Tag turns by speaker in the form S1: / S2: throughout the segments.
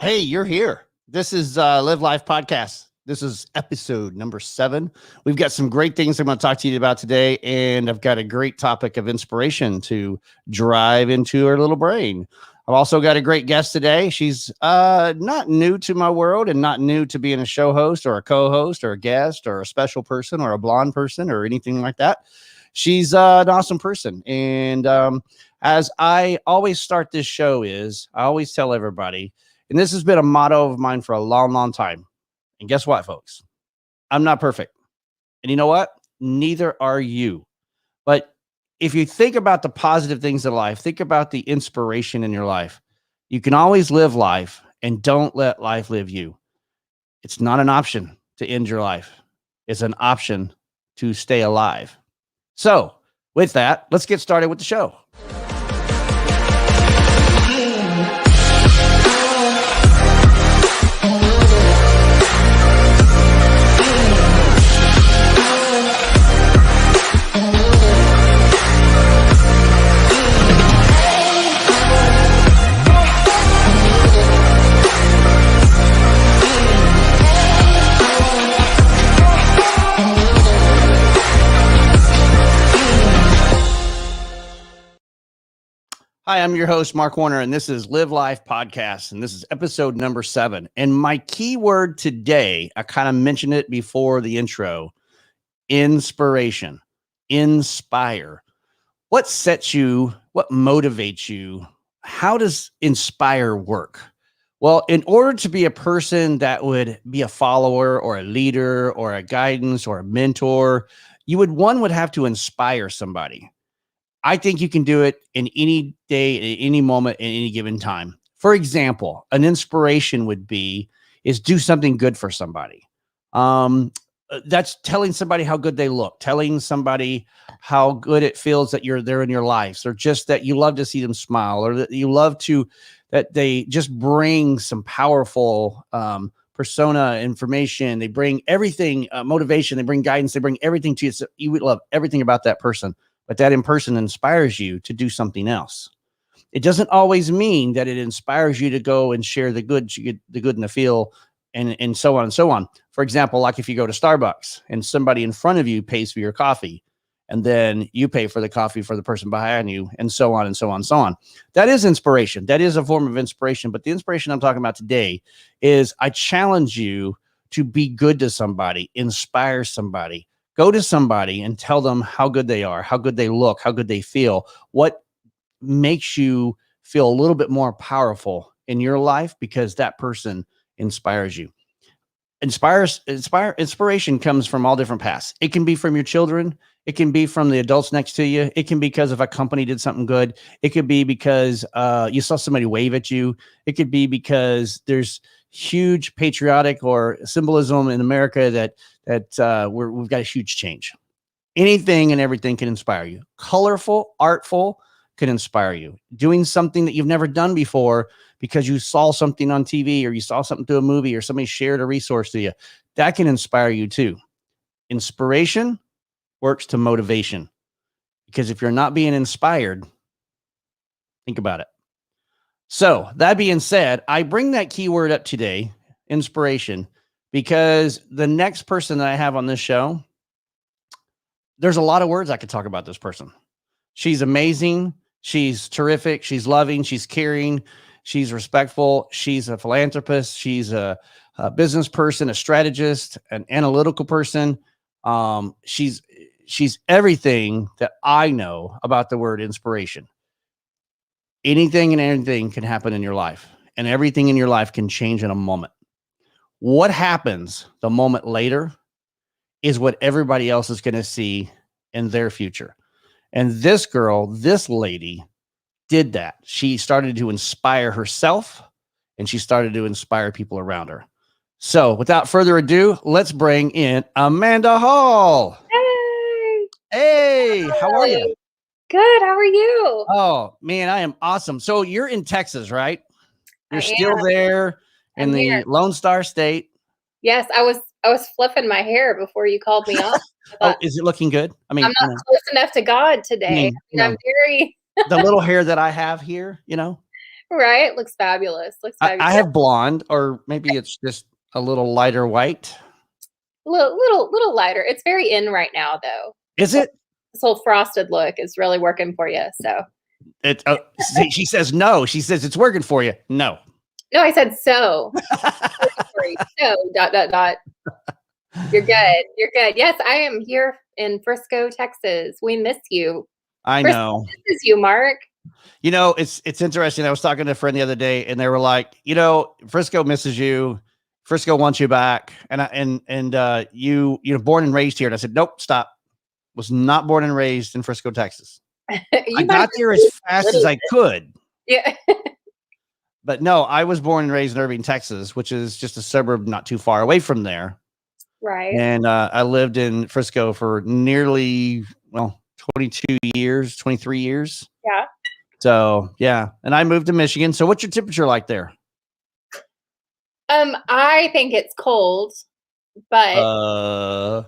S1: Hey, you're here. This is Live Life Podcast. This is episode number 7. We've got some great things I'm going to talk to you about today, and I've got a great topic of inspiration to drive into her little brain. I've also got a great guest today. She's not new to my world and not new to being a show host or a co-host or a guest or a special person or a blonde person or anything like that. She's an awesome person. And as I always start this show I always tell everybody, and this has been a motto of mine for a long, long time. And guess what, folks? I'm not perfect. And you know what? Neither are you. But if you think about the positive things in life, think about the inspiration in your life. You can always live life, and don't let life live you. It's not an option to end your life. It's an option to stay alive. So with that, let's get started with the show. Hi, I'm your host, Mark Warner, and this is Live Life Podcast, and this is episode number 7. And my keyword today, I kind of mentioned it before the intro, inspiration, inspire. What sets you? What motivates you? How does inspire work? Well, in order to be a person that would be a follower or a leader or a guidance or a mentor, one would have to inspire somebody. I think you can do it in any day, at any moment, at any given time. For example, an inspiration is do something good for somebody. That's telling somebody how good they look, telling somebody how good it feels that you're there in your lives, or just that you love to see them smile, or that they just bring some powerful persona information. They bring everything, motivation, they bring guidance, they bring everything to you. So you would love everything about that person. But that in person inspires you to do something else. It doesn't always mean that it inspires you to go and share the good in the feel, and so on and so on. For example, like if you go to Starbucks and somebody in front of you pays for your coffee, and then you pay for the coffee for the person behind you, and so on and so on and so on. That is inspiration. That is a form of inspiration. But the inspiration I'm talking about today is I challenge you to be good to somebody, inspire somebody. Go to somebody and tell them how good they are, how good they look, how good they feel, what makes you feel a little bit more powerful in your life because that person inspires you. Inspiration comes from all different paths. It can be from your children. It can be from the adults next to you. It can be because if a company did something good. It could be because you saw somebody wave at you. It could be because there's huge patriotic or symbolism in America that we've got a huge change. Anything and everything can inspire you. Colorful, artful can inspire you. Doing something that you've never done before because you saw something on TV or you saw something through a movie or somebody shared a resource to you, that can inspire you too. Inspiration works to motivation, because if you're not being inspired, think about it. So that being said, I bring that keyword up today, inspiration, because the next person that I have on this show, there's a lot of words I could talk about this person. She's amazing. She's terrific. She's loving. She's caring. She's respectful. She's a philanthropist. She's a business person, a strategist, an analytical person. She's everything that I know about the word inspiration. Anything and anything can happen in your life, and everything in your life can change in a moment. What happens the moment later is what everybody else is going to see in their future. And this girl, this lady, did that. She started to inspire herself, and she started to inspire people around her. So without further ado, let's bring in Amanda Hall.
S2: Hey.
S1: Hey, how are you?
S2: Good. How are you?
S1: Oh, man, I am awesome. So you're in Texas, right? You're still there in the Lone Star State.
S2: Yes, I was flipping my hair before you called me up.
S1: Oh, is it looking good? I mean,
S2: I'm not close enough to God today. I'm very
S1: the little hair that I have here,
S2: Right? Looks fabulous. Looks
S1: I
S2: fabulous.
S1: have blonde, or maybe it's just a little lighter white.
S2: Little lighter. It's very in right now, though.
S1: Is it?
S2: This whole frosted look is really working for you. So
S1: See, she says no. She says it's working for you. No.
S2: no, I said so. Sorry. So dot. You're good. You're good. Yes, I am here in Frisco, Texas. We miss you.
S1: I
S2: Frisco
S1: know.
S2: misses you, Mark.
S1: You know, it's interesting. I was talking to a friend the other day, and they were like, Frisco misses you. Frisco wants you back, and you're born and raised here. And I said, nope, stop. Was not born and raised in Frisco, Texas. I got there as fast as I could.
S2: Yeah.
S1: But no, I was born and raised in Irving, Texas, which is just a suburb not too far away from there.
S2: Right.
S1: And I lived in Frisco for nearly 22 years, 23 years.
S2: Yeah.
S1: So yeah, and I moved to Michigan. So what's your temperature like there?
S2: I think it's cold, but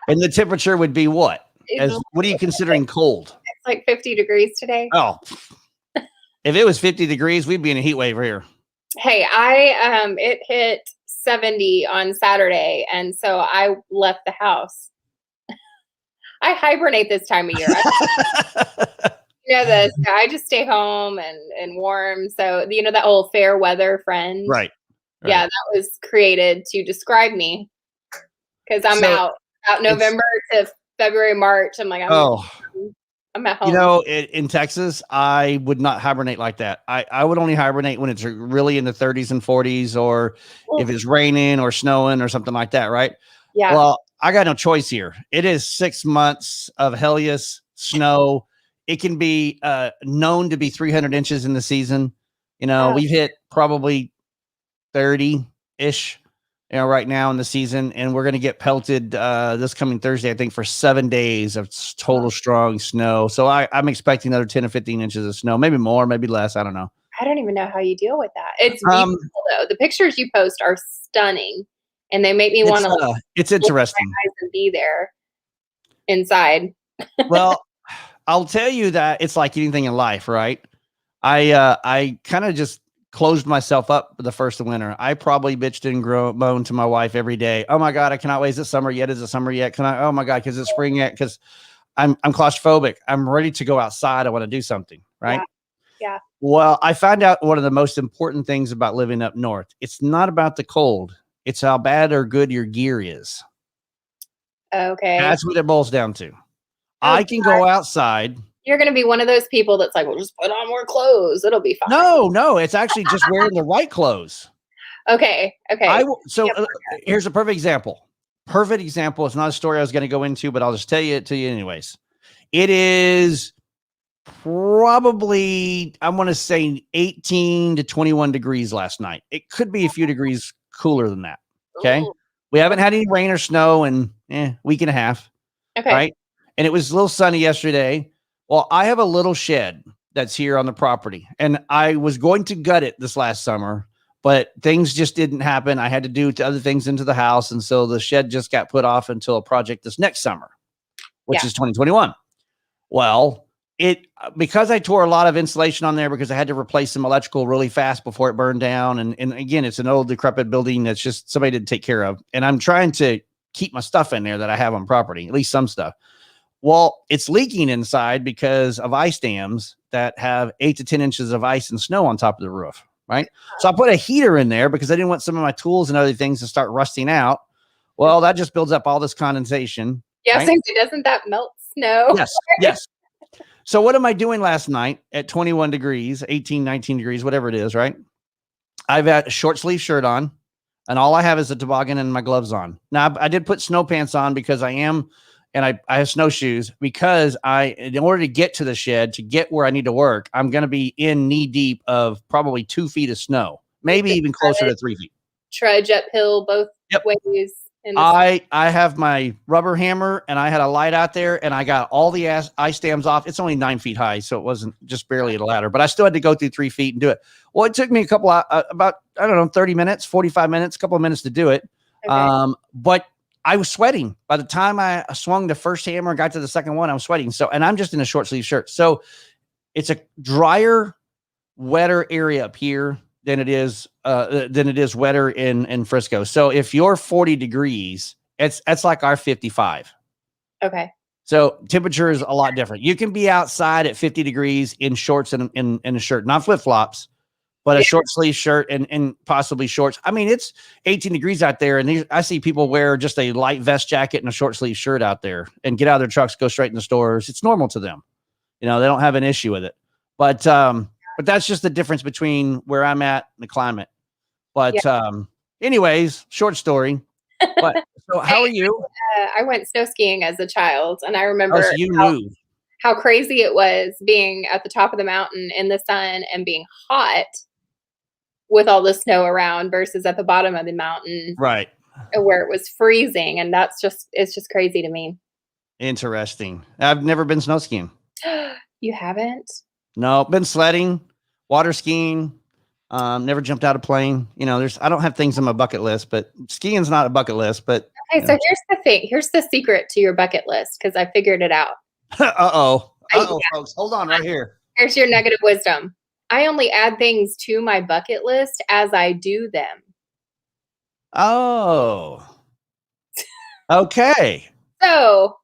S1: and the temperature would be what?
S2: it's
S1: What are you considering cold?
S2: like 50 degrees today.
S1: Oh, if it was 50 degrees, we'd be in a heat wave here.
S2: Hey, it hit 70 on Saturday, and so I left the house. I hibernate this time of year. I just stay home and warm. So that whole fair weather friend.
S1: Right.
S2: Yeah, that was created to describe me because I'm out November to February, March. I'm like, I'm at home.
S1: In Texas, I would not hibernate like that. I would only hibernate when it's really in the 30s and 40s, or if it's raining or snowing or something like that. Right.
S2: Yeah.
S1: Well, I got no choice here. It is 6 months of hell yes snow. It can be known to be 300 inches in the season. We've hit probably 30-ish, right now in the season, and we're going to get pelted this coming Thursday, I think, for 7 days of total strong snow. So I'm expecting another 10 or 15 inches of snow, maybe more, maybe less. I don't know.
S2: I don't even know how you deal with that. It's beautiful, though. The pictures you post are stunning, and they make me want to.
S1: It's interesting.
S2: My eyes and be there inside.
S1: Well, I'll tell you that it's like anything in life, right? I kind of just closed myself up for the first of winter. I probably bitched and moaned to my wife every day. Oh my God, I cannot wait. Is it summer yet? Is it summer yet? Oh my God, because it's spring yet? Because I'm claustrophobic. I'm ready to go outside. I want to do something, right?
S2: Yeah.
S1: Well, I found out one of the most important things about living up north. It's not about the cold. It's how bad or good your gear is.
S2: Okay.
S1: That's what it boils down to. I can go outside.
S2: You're going to be one of those people that's like, well, just put on more clothes. It'll be fine.
S1: No, it's actually just wearing the right clothes.
S2: Okay.
S1: Here's a perfect example. It's not a story I was going to go into, but I'll just tell it to you anyways. It is probably, I want to say 18 to 21 degrees last night. It could be a few degrees cooler than that. Okay. Ooh. We haven't had any rain or snow in a week and a half.
S2: Okay.
S1: Right. And it was a little sunny yesterday. Well, I have a little shed that's here on the property, and I was going to gut it this last summer, but things just didn't happen. I had to do other things into the house, and so the shed just got put off until a project this next summer, which is 2021. Well, because I tore a lot of insulation on there because I had to replace some electrical really fast before it burned down, and again, it's an old decrepit building that's just somebody didn't take care of, and I'm trying to keep my stuff in there that I have on property, at least some stuff. Well, it's leaking inside because of ice dams that have 8 to 10 inches of ice and snow on top of the roof, right? So I put a heater in there because I didn't want some of my tools and other things to start rusting out. Well, that just builds up all this condensation.
S2: Yeah,
S1: right?
S2: Doesn't that melt snow?
S1: Yes. So what am I doing last night at 21 degrees, 18, 19 degrees, whatever it is, right? I've got a short sleeve shirt on, and all I have is a toboggan and my gloves on. Now, I did put snow pants on because I have snowshoes because in order to get to the shed, to get where I need to work, I'm going to be in knee deep of probably 2 feet of snow, maybe even closer to 3 feet.
S2: Trudge uphill both ways.
S1: I have my rubber hammer, and I had a light out there, and I got all the ice dams off. It's only 9 feet high, so it wasn't just barely a ladder, but I still had to go through 3 feet and do it. Well, it took me about 30 minutes, 45 minutes, a couple of minutes to do it. Okay. But I was sweating. By the time I swung the first hammer and got to the second one, I was sweating. And I'm just in a short sleeve shirt. So it's a drier wetter area up here than it is wetter in Frisco. So if you're 40 degrees, that's like our 55.
S2: Okay.
S1: So temperature is a lot different. You can be outside at 50 degrees in shorts and in a shirt, not flip-flops, but a short sleeve shirt and possibly shorts. I mean, it's 18 degrees out there, and I see people wear just a light vest jacket and a short sleeve shirt out there and get out of their trucks, go straight in the stores. It's normal to them. They don't have an issue with it. But that's just the difference between where I'm at and the climate. But anyways, short story. But so how are you?
S2: I went snow skiing as a child, and I remember
S1: So you knew
S2: how crazy it was being at the top of the mountain in the sun and being hot with all the snow around versus at the bottom of the mountain,
S1: right?
S2: Where it was freezing, and it's just crazy to me.
S1: Interesting. I've never been snow skiing.
S2: You haven't?
S1: No, been sledding, water skiing. Never jumped out of a plane. I don't have things on my bucket list, but skiing's not a bucket list. But
S2: okay, so here's the thing. Here's the secret to your bucket list because I figured it out.
S1: Folks, hold on right here.
S2: Here's your nugget of wisdom. I only add things to my bucket list as I do them.
S1: Oh, okay.
S2: So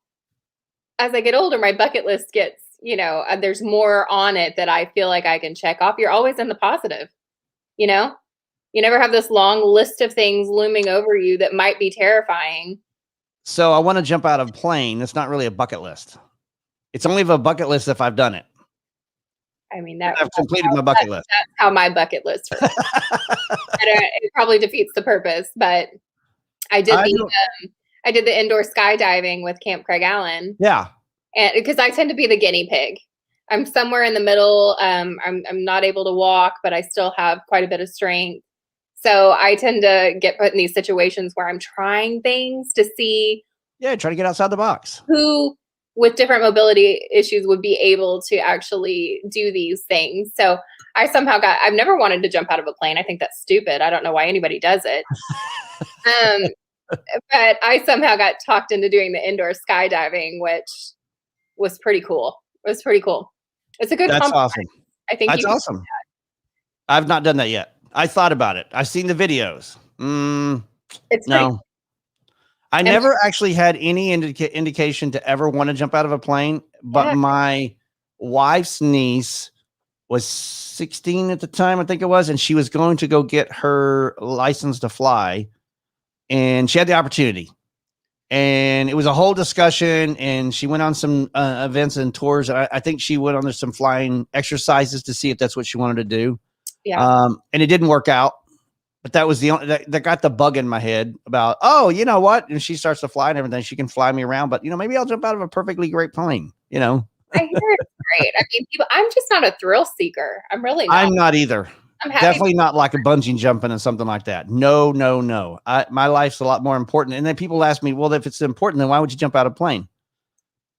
S2: as I get older, my bucket list gets, there's more on it that I feel like I can check off. You're always in the positive. You never have this long list of things looming over you that might be terrifying.
S1: So I want to jump out of a plane. It's not really a bucket list. It's only a bucket list if I've done it.
S2: I mean,
S1: I've completed my bucket list.
S2: That's how my bucket list works. It probably defeats the purpose, but I did the indoor skydiving with Camp Craig Allen.
S1: Yeah.
S2: And because I tend to be the guinea pig. I'm somewhere in the middle. I'm not able to walk, but I still have quite a bit of strength. So I tend to get put in these situations where I'm trying things to see.
S1: Yeah, try to get outside the box.
S2: Who with different mobility issues would be able to actually do these things. So I've never wanted to jump out of a plane. I think that's stupid. I don't know why anybody does it. But I somehow got talked into doing the indoor skydiving, which was pretty cool. It was pretty cool. It's a good
S1: That's awesome.
S2: I think
S1: that's awesome. I've not done that yet. I thought about it. I've seen the videos. No. I never actually had any indication to ever want to jump out of a plane, but my wife's niece was 16 at the time, I think it was, and she was going to go get her license to fly, and she had the opportunity. And it was a whole discussion, and she went on some events and tours. I think she went on some flying exercises to see if that's what she wanted to do.
S2: Yeah.
S1: And it didn't work out, but that was the only that got the bug in my head about, oh, you know what? And she starts to fly and everything. She can fly me around, but maybe I'll jump out of a perfectly great plane.
S2: I hear it's great. I mean, I'm just not a thrill seeker. I'm really not.
S1: I'm not either. Definitely not like a bungee jumping and something like that. No. My life's a lot more important. And then people ask me, well, if it's important, then why would you jump out of a plane?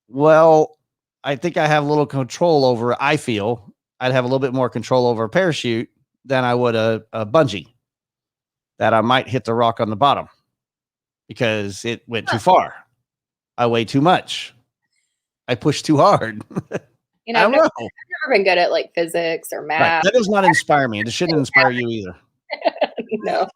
S1: Well, I think I have a little control over, I feel I'd have a little bit more control over a parachute than I would a bungee, that I might hit the rock on the bottom because it went too far. I weigh too much. I push too hard.
S2: I've never been good at like physics or math.
S1: Right. That does not inspire me. It shouldn't inspire you either.
S2: No.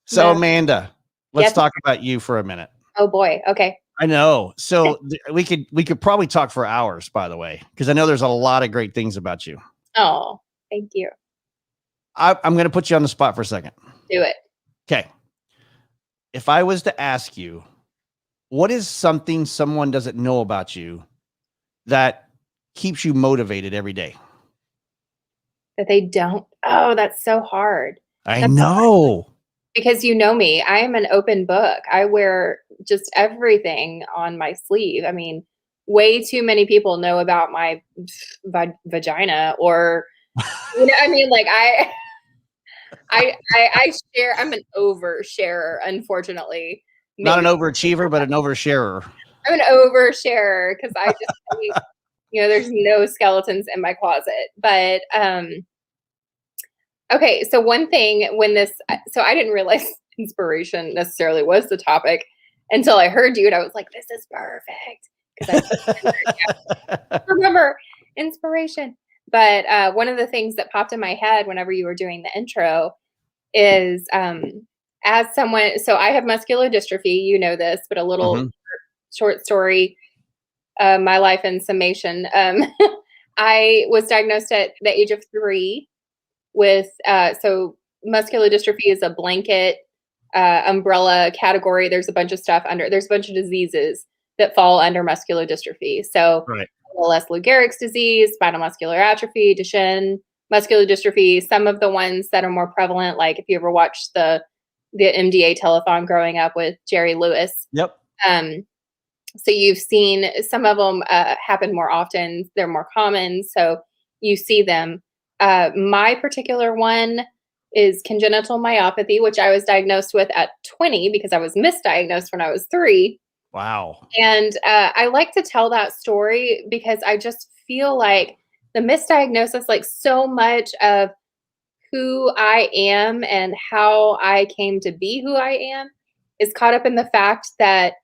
S1: So Amanda, let's talk about you for a minute.
S2: Oh boy. Okay.
S1: I know. So we could probably talk for hours, by the way, because I know there's a lot of great things about you.
S2: Oh, thank you.
S1: I'm going to put you on the spot for a second.
S2: Do it.
S1: Okay. If I was to ask you, what is something someone doesn't know about you that keeps you motivated every day?
S2: That they don't. Oh, that's so hard.
S1: I know.
S2: Because you know me, I am an open book. I wear just everything on my sleeve. I mean, way too many people know about my vagina, or I mean, like I share. I'm an oversharer, unfortunately.
S1: Not an overachiever, but an oversharer.
S2: I'm an oversharer because I just think, there's no skeletons in my closet. But okay, so one thing so I didn't realize inspiration necessarily was the topic until I heard you, and I was like, this is perfect. Because I remember inspiration. But one of the things that popped in my head whenever you were doing the intro is as someone, so I have muscular dystrophy, you know this, but a little
S1: Hmm.
S2: short story, my life in summation. I was diagnosed at the age of 3 with, so muscular dystrophy is a blanket umbrella category. There's a bunch of stuff under, there's a bunch of diseases that fall under muscular dystrophy. So
S1: Right.
S2: Lou Gehrig's disease, spinal muscular atrophy, Duchenne, muscular dystrophy, some of the ones that are more prevalent, like if you ever watched the MDA telethon growing up with Jerry Lewis.
S1: Yep.
S2: So you've seen some of them happen more often. They're more common. So you see them. My particular one is congenital myopathy, which I was diagnosed with at 20 because I was misdiagnosed when I was 3.
S1: Wow.
S2: And I like to tell that story because I just feel like the misdiagnosis, like so much of who I am and how I came to be who I am, is caught up in the fact that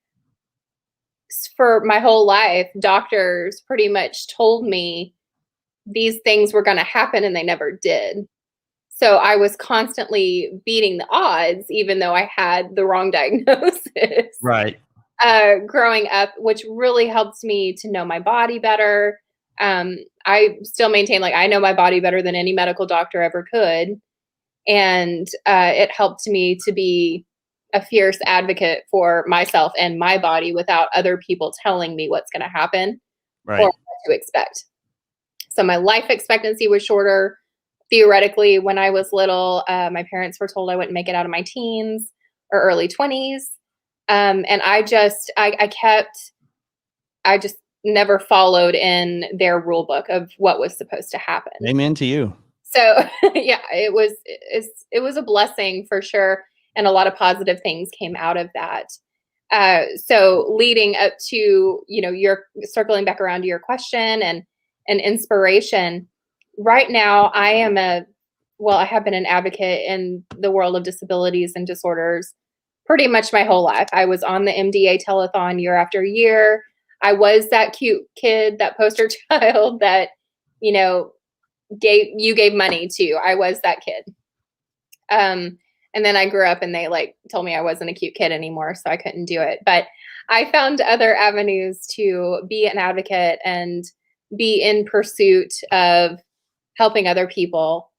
S2: for my whole life, doctors pretty much told me these things were going to happen and they never did. So I was constantly beating the odds, even though I had the wrong diagnosis.
S1: Right.
S2: Growing up, which really helps me to know my body better. I still maintain, like, I know my body better than any medical doctor ever could. And it helped me to be a fierce advocate for myself and my body without other people telling me what's going to happen or
S1: Right.
S2: what to expect. So my life expectancy was shorter. Theoretically, when I was little, my parents were told I wouldn't make it out of my teens or early 20s. And I just never followed in their rule book of what was supposed to happen.
S1: Amen to you.
S2: So yeah, it was a blessing for sure, and a lot of positive things came out of that. So leading up to, your circling back around to your question and inspiration. Right now, I have been an advocate in the world of disabilities and disorders pretty much my whole life. I was on the MDA telethon year after year. I was that cute kid, that poster child that, you know, gave money to. I was that kid. And then I grew up and they told me I wasn't a cute kid anymore, so I couldn't do it. But I found other avenues to be an advocate and be in pursuit of helping other people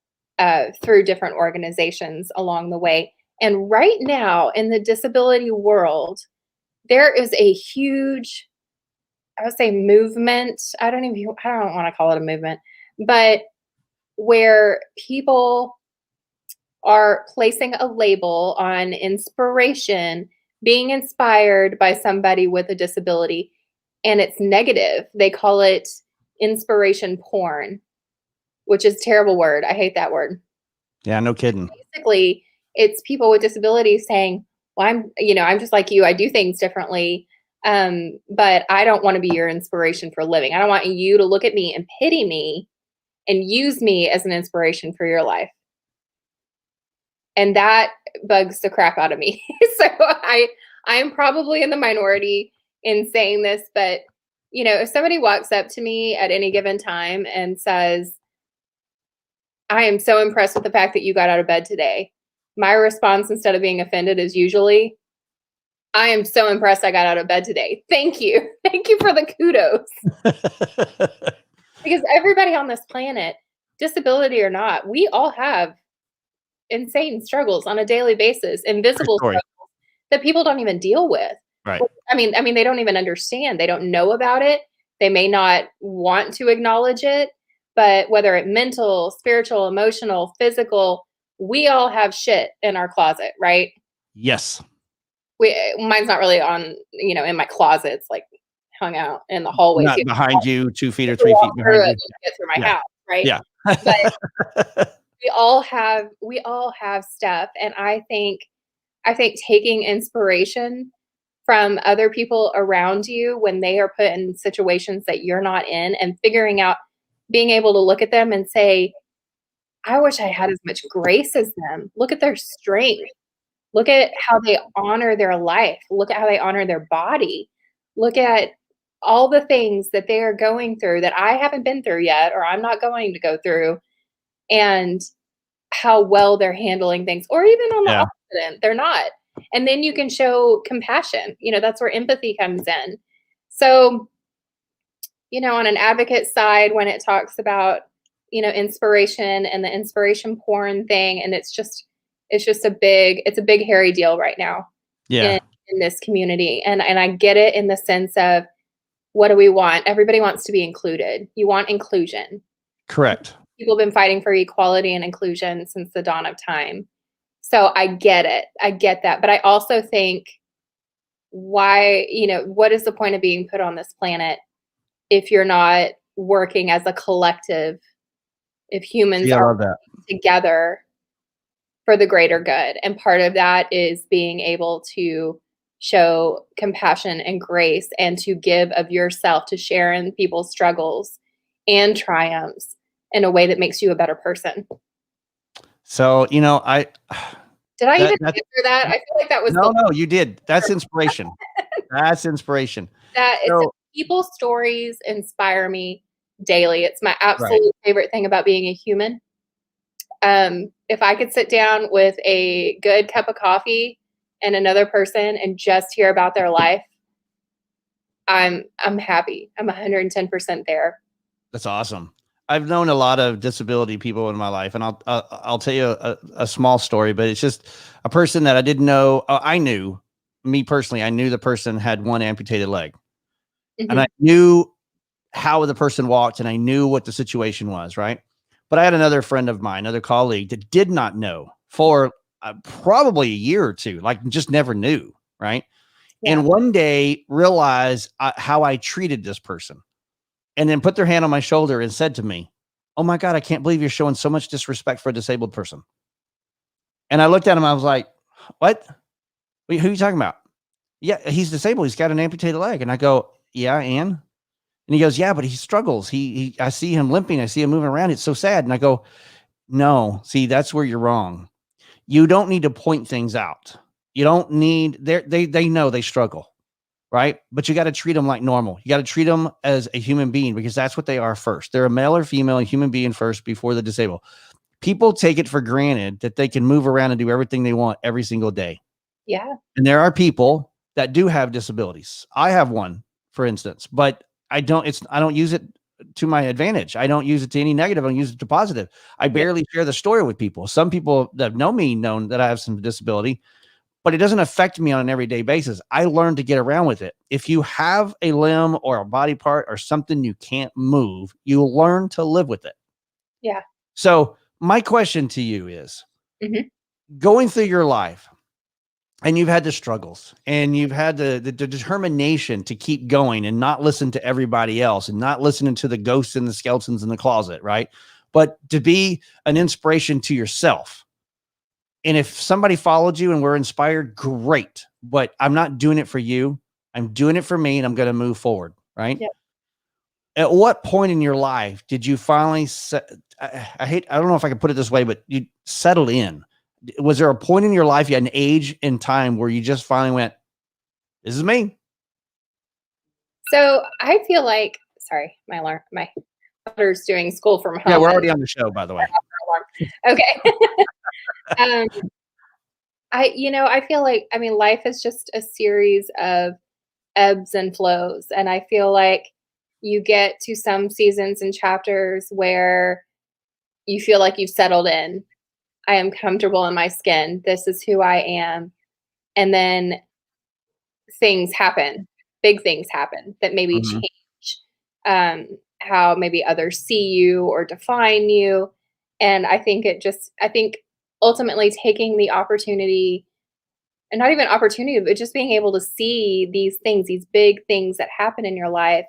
S2: through different organizations along the way. And right now in the disability world, there is a huge, I would say, movement. I don't want to call it a movement, but where people are placing a label on inspiration, being inspired by somebody with a disability, and it's negative. They call it inspiration porn, which is a terrible word. I hate that word.
S1: Yeah, no kidding.
S2: Basically, it's people with disabilities saying, well, I'm just like you. I do things differently. But I don't want to be your inspiration for living. I don't want you to look at me and pity me and use me as an inspiration for your life. And that bugs the crap out of me. So I am probably in the minority in saying this, but if somebody walks up to me at any given time and says, I am so impressed with the fact that you got out of bed today, my response, instead of being offended, is usually, I am so impressed I got out of bed today. Thank you. Thank you for the kudos. Because everybody on this planet, disability or not, we all have insane struggles on a daily basis, invisible struggles that people don't even deal with.
S1: Right.
S2: I mean, they don't even understand. They don't know about it. They may not want to acknowledge it, but whether it's mental, spiritual, emotional, physical, we all have shit in our closet, right?
S1: Yes.
S2: Mine's not really on, in my closet. It's like hung out in the hallway.
S1: Not behind you, 2 feet or 3 feet behind you.
S2: Get through my house, right?
S1: Yeah.
S2: But we all have stuff, and I think taking inspiration from other people around you when they are put in situations that you're not in, and figuring out, being able to look at them and say, I wish I had as much grace as them. Look at their strength. Look at how they honor their life. Look at how they honor their body. Look at all the things that they are going through that I haven't been through yet, or I'm not going to go through, and how well they're handling things, or even on the
S1: Yeah.
S2: opposite end, they're not. And then you can show compassion. That's where empathy comes in. So, on an advocate side, when it talks about, inspiration and the inspiration porn thing, and it's a big hairy deal right now
S1: Yeah.
S2: in this community. And I get it in the sense of, what do we want? Everybody wants to be included. You want inclusion.
S1: Correct.
S2: People have been fighting for equality and inclusion since the dawn of time. So I get it. I get that. But I also think, why, what is the point of being put on this planet if you're not working as a collective, if humans
S1: Yeah, I
S2: are
S1: love that.
S2: together for the greater good? And part of that is being able to show compassion and grace, and to give of yourself, to share in people's struggles and triumphs in a way that makes you a better person.
S1: So, I
S2: Did I even
S1: that
S2: answer that? I feel like that was
S1: no, you did. That's inspiration. That's inspiration.
S2: it's
S1: So,
S2: people's stories inspire me daily. It's my
S1: right.
S2: absolute favorite thing about being a human. If I could sit down with a good cup of coffee and another person and just hear about their life, I'm happy. I'm 110% there.
S1: That's awesome. I've known a lot of disability people in my life, and I'll tell you a small story, but it's just a person that I didn't know. I knew, me personally, I knew the person had one amputated leg, and I
S2: Mhm.
S1: knew how the person walked, and I knew what the situation was, right? But I had another friend of mine, another colleague, that did not know for probably a year or two, like just never knew, right?
S2: Yeah.
S1: And one day realized how I treated this person, and then put their hand on my shoulder and said to me, "Oh my God, I can't believe you're showing so much disrespect for a disabled person." And I looked at him, I was like, "What? Wait, who are you talking about?" "Yeah, he's disabled. He's got an amputated leg." And I go, "Yeah, and?" And he goes, "Yeah, but he struggles. I see him limping. I see him moving around. It's so sad." And I go, "No, see, that's where you're wrong. You don't need to point things out. You don't need, they know they struggle, right? But you got to treat them like normal. You got to treat them as a human being, because that's what they are first. They're a male or female human being first before the disabled. People take it for granted that they can move around and do everything they want every single day.
S2: Yeah.
S1: And there are people that do have disabilities. I have one, for instance, but I don't use it to my advantage. I don't use it to any negative. I don't use it to positive. I
S2: Yeah.
S1: barely share the story with people. Some people that know me know that I have some disability, but it doesn't affect me on an everyday basis. I learned to get around with it. If you have a limb or a body part or something you can't move, you learn to live with it.
S2: Yeah.
S1: So my question to you is,
S2: Mhm.
S1: going through your life, and you've had the struggles, and you've had the determination to keep going and not listen to everybody else, and not listening to the ghosts and the skeletons in the closet, right? But to be an inspiration to yourself. And if somebody followed you and were inspired, great. But I'm not doing it for you. I'm doing it for me, and I'm going to move forward, right?
S2: Yeah.
S1: At what point in your life did you finally I don't know if I can put it this way, but you settled in? Was there a point in your life, you had an age in time where you just finally went, "This is me"?
S2: So I feel like, sorry, my daughter's doing school from
S1: Yeah,
S2: home
S1: we're
S2: and
S1: already on the show, by the way.
S2: alarm. Okay. um, I feel like, life is just a series of ebbs and flows. And I feel like you get to some seasons and chapters where you feel like you've settled in. I am comfortable in my skin. This is who I am. And then things happen, big things happen that maybe
S1: Mhm.
S2: change how maybe others see you or define you. And I think ultimately taking the opportunity, and not even opportunity, but just being able to see these things, these big things that happen in your life,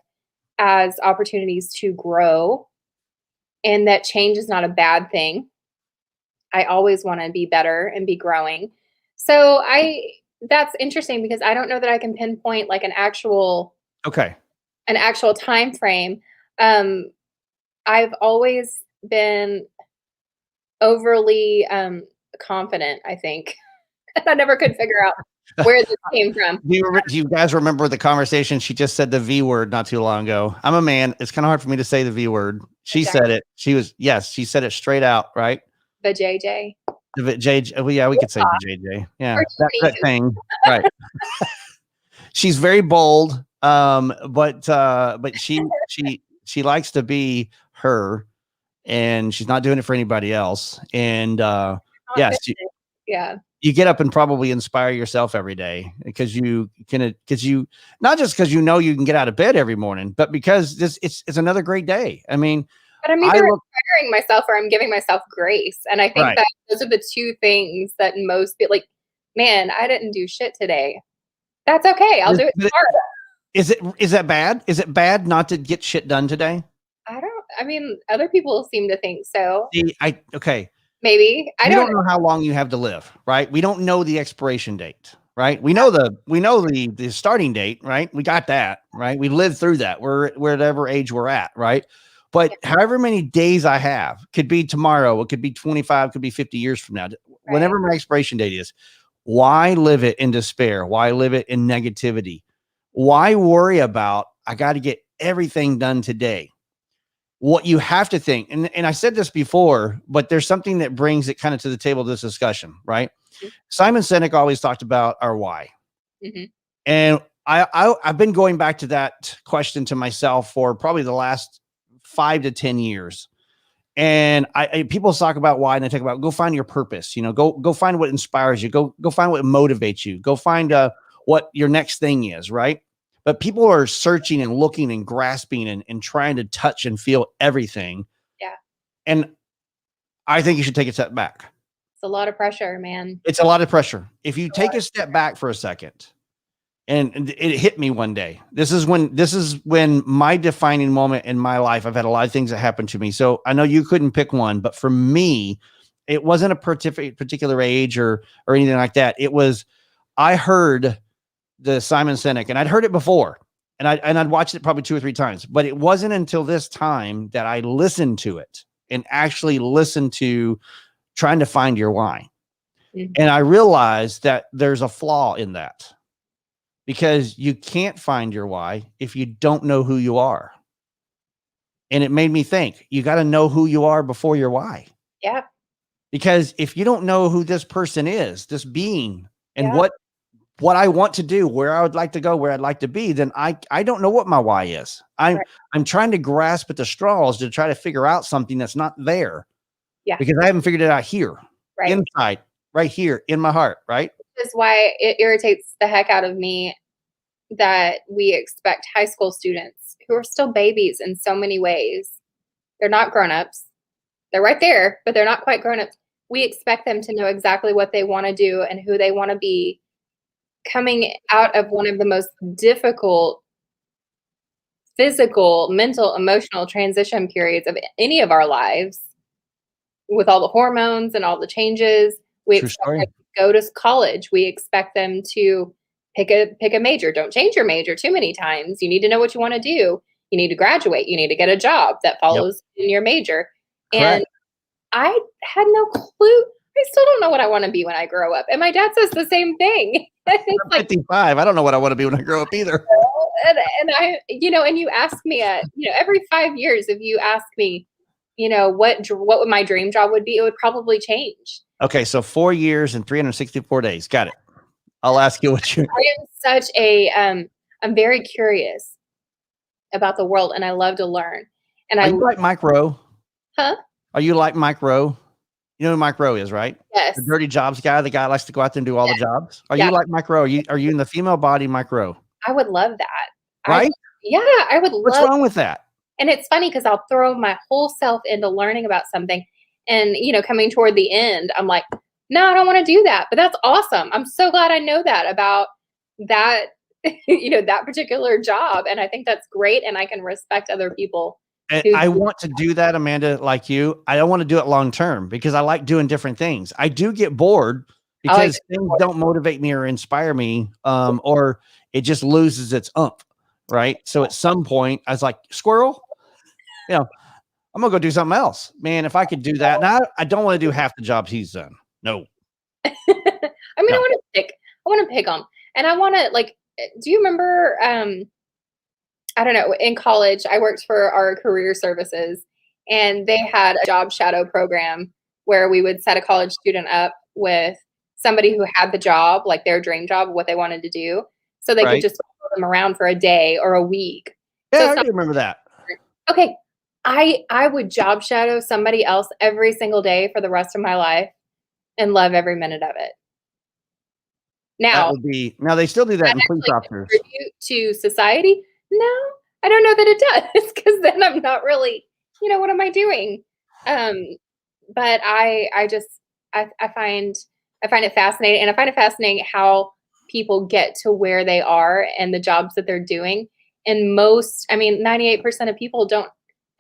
S2: as opportunities to grow, and that change is not a bad thing. I always want to be better and be growing. So that's interesting, because I don't know that I can pinpoint like
S1: Okay.
S2: an actual time frame. Um, I've always been overly confident, I think. I never could figure out where this came from.
S1: Do you guys remember the conversation? She just said the V word not too long ago. I'm a man. It's kind of hard for me to say the V word. She said it. She said it straight out, right?
S2: The JJ.
S1: The JJ. Well, yeah, we could say the JJ. Yeah,
S2: Or
S1: that thing. Right. She's very bold. But she likes to be her, and she's not doing it for anybody else. And yes,
S2: yeah.
S1: You get up and probably inspire yourself every day because you not just because you know you can get out of bed every morning, but because it's another great day. I mean,
S2: but I'm either inspiring myself or I'm giving myself grace. And I think that those are the two things that most people like, man, I didn't do shit today. That's okay. I'll do it tomorrow.
S1: Is that bad? Is it bad not to get shit done today?
S2: I mean, other people seem to think so.
S1: Okay.
S2: Maybe.
S1: I don't know how long you have to live, right? We don't know the expiration date, right? We know the starting date, right? We got that, right? We lived through that. We're whatever age we're at, right? But however many days I have, could be tomorrow, it could be 25, could be 50 years from now, whenever my expiration date is. Why live it in despair? Why live it in negativity? Why worry about, I got to get everything done today? What you have to think, and I said this before, but there's something that brings it kind of to the table of this discussion, right? Mm-hmm. Simon Sinek always talked about our why. Mm-hmm. And I've been going back to that question to myself for probably the last 5 to 10 years. And people talk about why, and they talk about go find your purpose, go find what inspires you, go find what motivates you, go find what your next thing is, right? But people are searching and looking and grasping and trying to touch and feel everything.
S2: Yeah.
S1: And I think you should take a step back.
S2: It's a lot of pressure, man.
S1: It's a lot of pressure. If you take a step back for a second, and it hit me one day. This is when my defining moment in my life. I've had a lot of things that happened to me. So I know you couldn't pick one, but for me, it wasn't a particular age or anything like that. It was, I heard the Simon Sinek, and I'd heard it before, and I'd watched it probably 2 or 3 times, but it wasn't until this time that I listened to it and actually listened to trying to find your why. Mm-hmm. And I realized that there's a flaw in that, because you can't find your why if you don't know who you are. And it made me think, you got to know who you are before your why.
S2: Yeah.
S1: Because if you don't know who this person is, this being, and what I want to do, where I would like to go, where I'd like to be, then I don't know what my why is. I'm trying to grasp at the straws to try to figure out something that's not there.
S2: Yeah.
S1: Because I haven't figured it out here, inside, right here in my heart, right?
S2: This is why it irritates the heck out of me that we expect high school students who are still babies in so many ways. They're not grown-ups. They're right there, but they're not quite grown-ups. We expect them to know exactly what they want to do and who they want to be, coming out of one of the most difficult physical, mental, emotional transition periods of any of our lives, with all the hormones and all the changes. We expect them to go to college. We expect them to pick a major. Don't change your major too many times. You need to know what you want to do. You need to graduate. You need to get a job that follows in your major. And I had no clue. I still don't know what I want to be when I grow up. And my dad says the same thing.
S1: I'm 55. I don't know what I want to be when I grow up either.
S2: And I, and you ask me every 5 years, if you ask me, what would my dream job would be, it would probably change.
S1: Okay. So 4 years and 364 days. Got it. I'll ask you what you.
S2: I am such I'm very curious about the world, and I love to learn. And
S1: Are you like Mike Rowe?
S2: Huh?
S1: Are you like Mike Rowe? You know who Mike Rowe is, right?
S2: Yes.
S1: The dirty jobs guy. The guy likes to go out there and do all the jobs. Are you like Mike Rowe? Are you in the female body, Mike Rowe?
S2: I would love that.
S1: Right?
S2: I would love.
S1: What's wrong with that?
S2: And it's funny because I'll throw my whole self into learning about something, and coming toward the end, I'm like, no, I don't want to do that. But that's awesome. I'm so glad I know that about that, that particular job. And I think that's great. And I can respect other people.
S1: I want to do that, Amanda, like you. I don't want to do it long term because I like doing different things. I do get bored because things don't motivate me or inspire me, or it just loses its oomph, right? So at some point, I was like, squirrel, I'm gonna go do something else, man. If I could do that, now I don't want to do half the jobs he's done. No.
S2: I mean,
S1: No.
S2: I want to pick them, and I want to like. Do you remember? I don't know. In college, I worked for our career services, and they had a job shadow program where we would set a college student up with somebody who had the job, like their dream job, what they wanted to do, so they could
S1: Right.
S2: just follow them around for a day or a week. So
S1: Yeah,
S2: it's
S1: I
S2: not
S1: do remember that.
S2: okay. I would job shadow somebody else every single day for the rest of my life and love every minute of it.
S1: That
S2: Now,
S1: would be now they still do that
S2: that
S1: in police
S2: actually
S1: officers.
S2: contribute to society? No, I don't know that it does because then I'm not really, what am I doing? Um, but I just I find it fascinating, and I find it fascinating how people get to where they are and the jobs that they're doing. And I mean, 98% of people don't.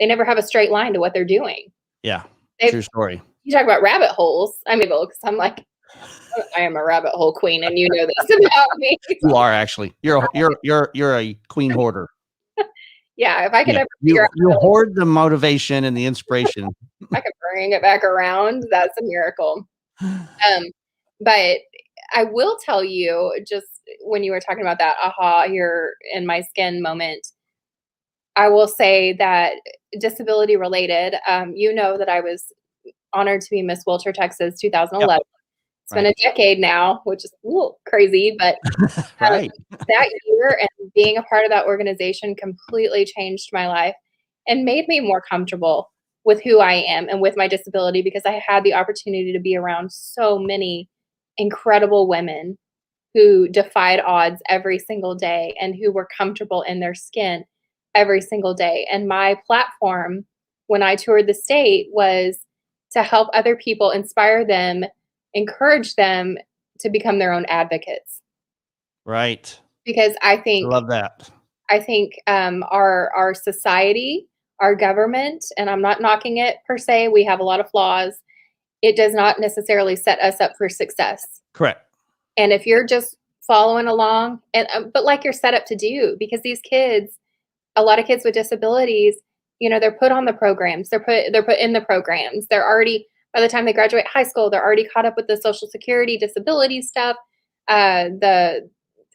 S2: They never have a straight line to what they're doing.
S1: Yeah,
S2: They've
S1: true story.
S2: You talk about rabbit holes. I mean, because I'm like, I am a rabbit hole queen, and you know this about me.
S1: You are actually. You're a queen hoarder.
S2: Yeah, if I could
S1: Yeah,
S2: ever figure
S1: you
S2: out
S1: you
S2: how to,
S1: hoard the motivation and the inspiration.
S2: I could bring it back around, that's a miracle. Um, but I will tell you, just when you were talking about that aha, you're in my skin moment, I will say that disability related, you know that I was honored to be Miss Wilter, Texas,
S1: Yep.
S2: 2011. It's been
S1: Right.
S2: a decade now, which is a little crazy, but
S1: Right.
S2: that year and being a part of that organization completely changed my life and made me more comfortable with who I am and with my disability because I had the opportunity to be around so many incredible women who defied odds every single day and who were comfortable in their skin every single day. And my platform when I toured the state was to help other people, inspire them, encourage them to become their own advocates.
S1: Right.
S2: Because
S1: I love that.
S2: our society, our government, and I'm not knocking it per se, we have a lot of flaws. It does not necessarily set us up for success.
S1: Correct.
S2: And if you're just following along, and but like you're set up to do, because these kids, a lot of kids with disabilities, they're put on the programs, they're put in the programs. They're already by the time they graduate high school, they're already caught up with the Social Security disability stuff, the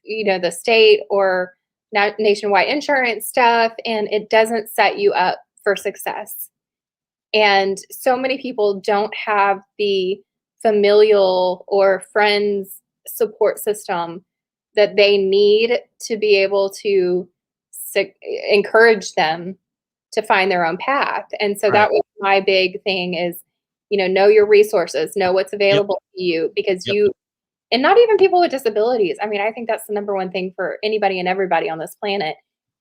S2: the state or nationwide insurance stuff, and it doesn't set you up for success. And so many people don't have the familial or friends support system that they need to be able to encourage them to find their own path. And so
S1: Right.
S2: that was my big thing is, know your resources, know what's
S1: Yep.
S2: available to you because
S1: Yep.
S2: and not even people with disabilities. I mean, I think that's the number one thing for anybody and everybody on this planet.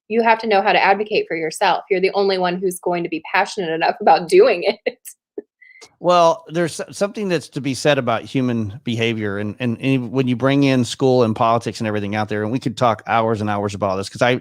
S2: You have to know how to advocate for yourself. You're the only one who's going to be passionate enough about doing it.
S1: Well, there's something that's to be said about human behavior, and when you bring in school and politics and everything out there, and we could talk hours and hours about this because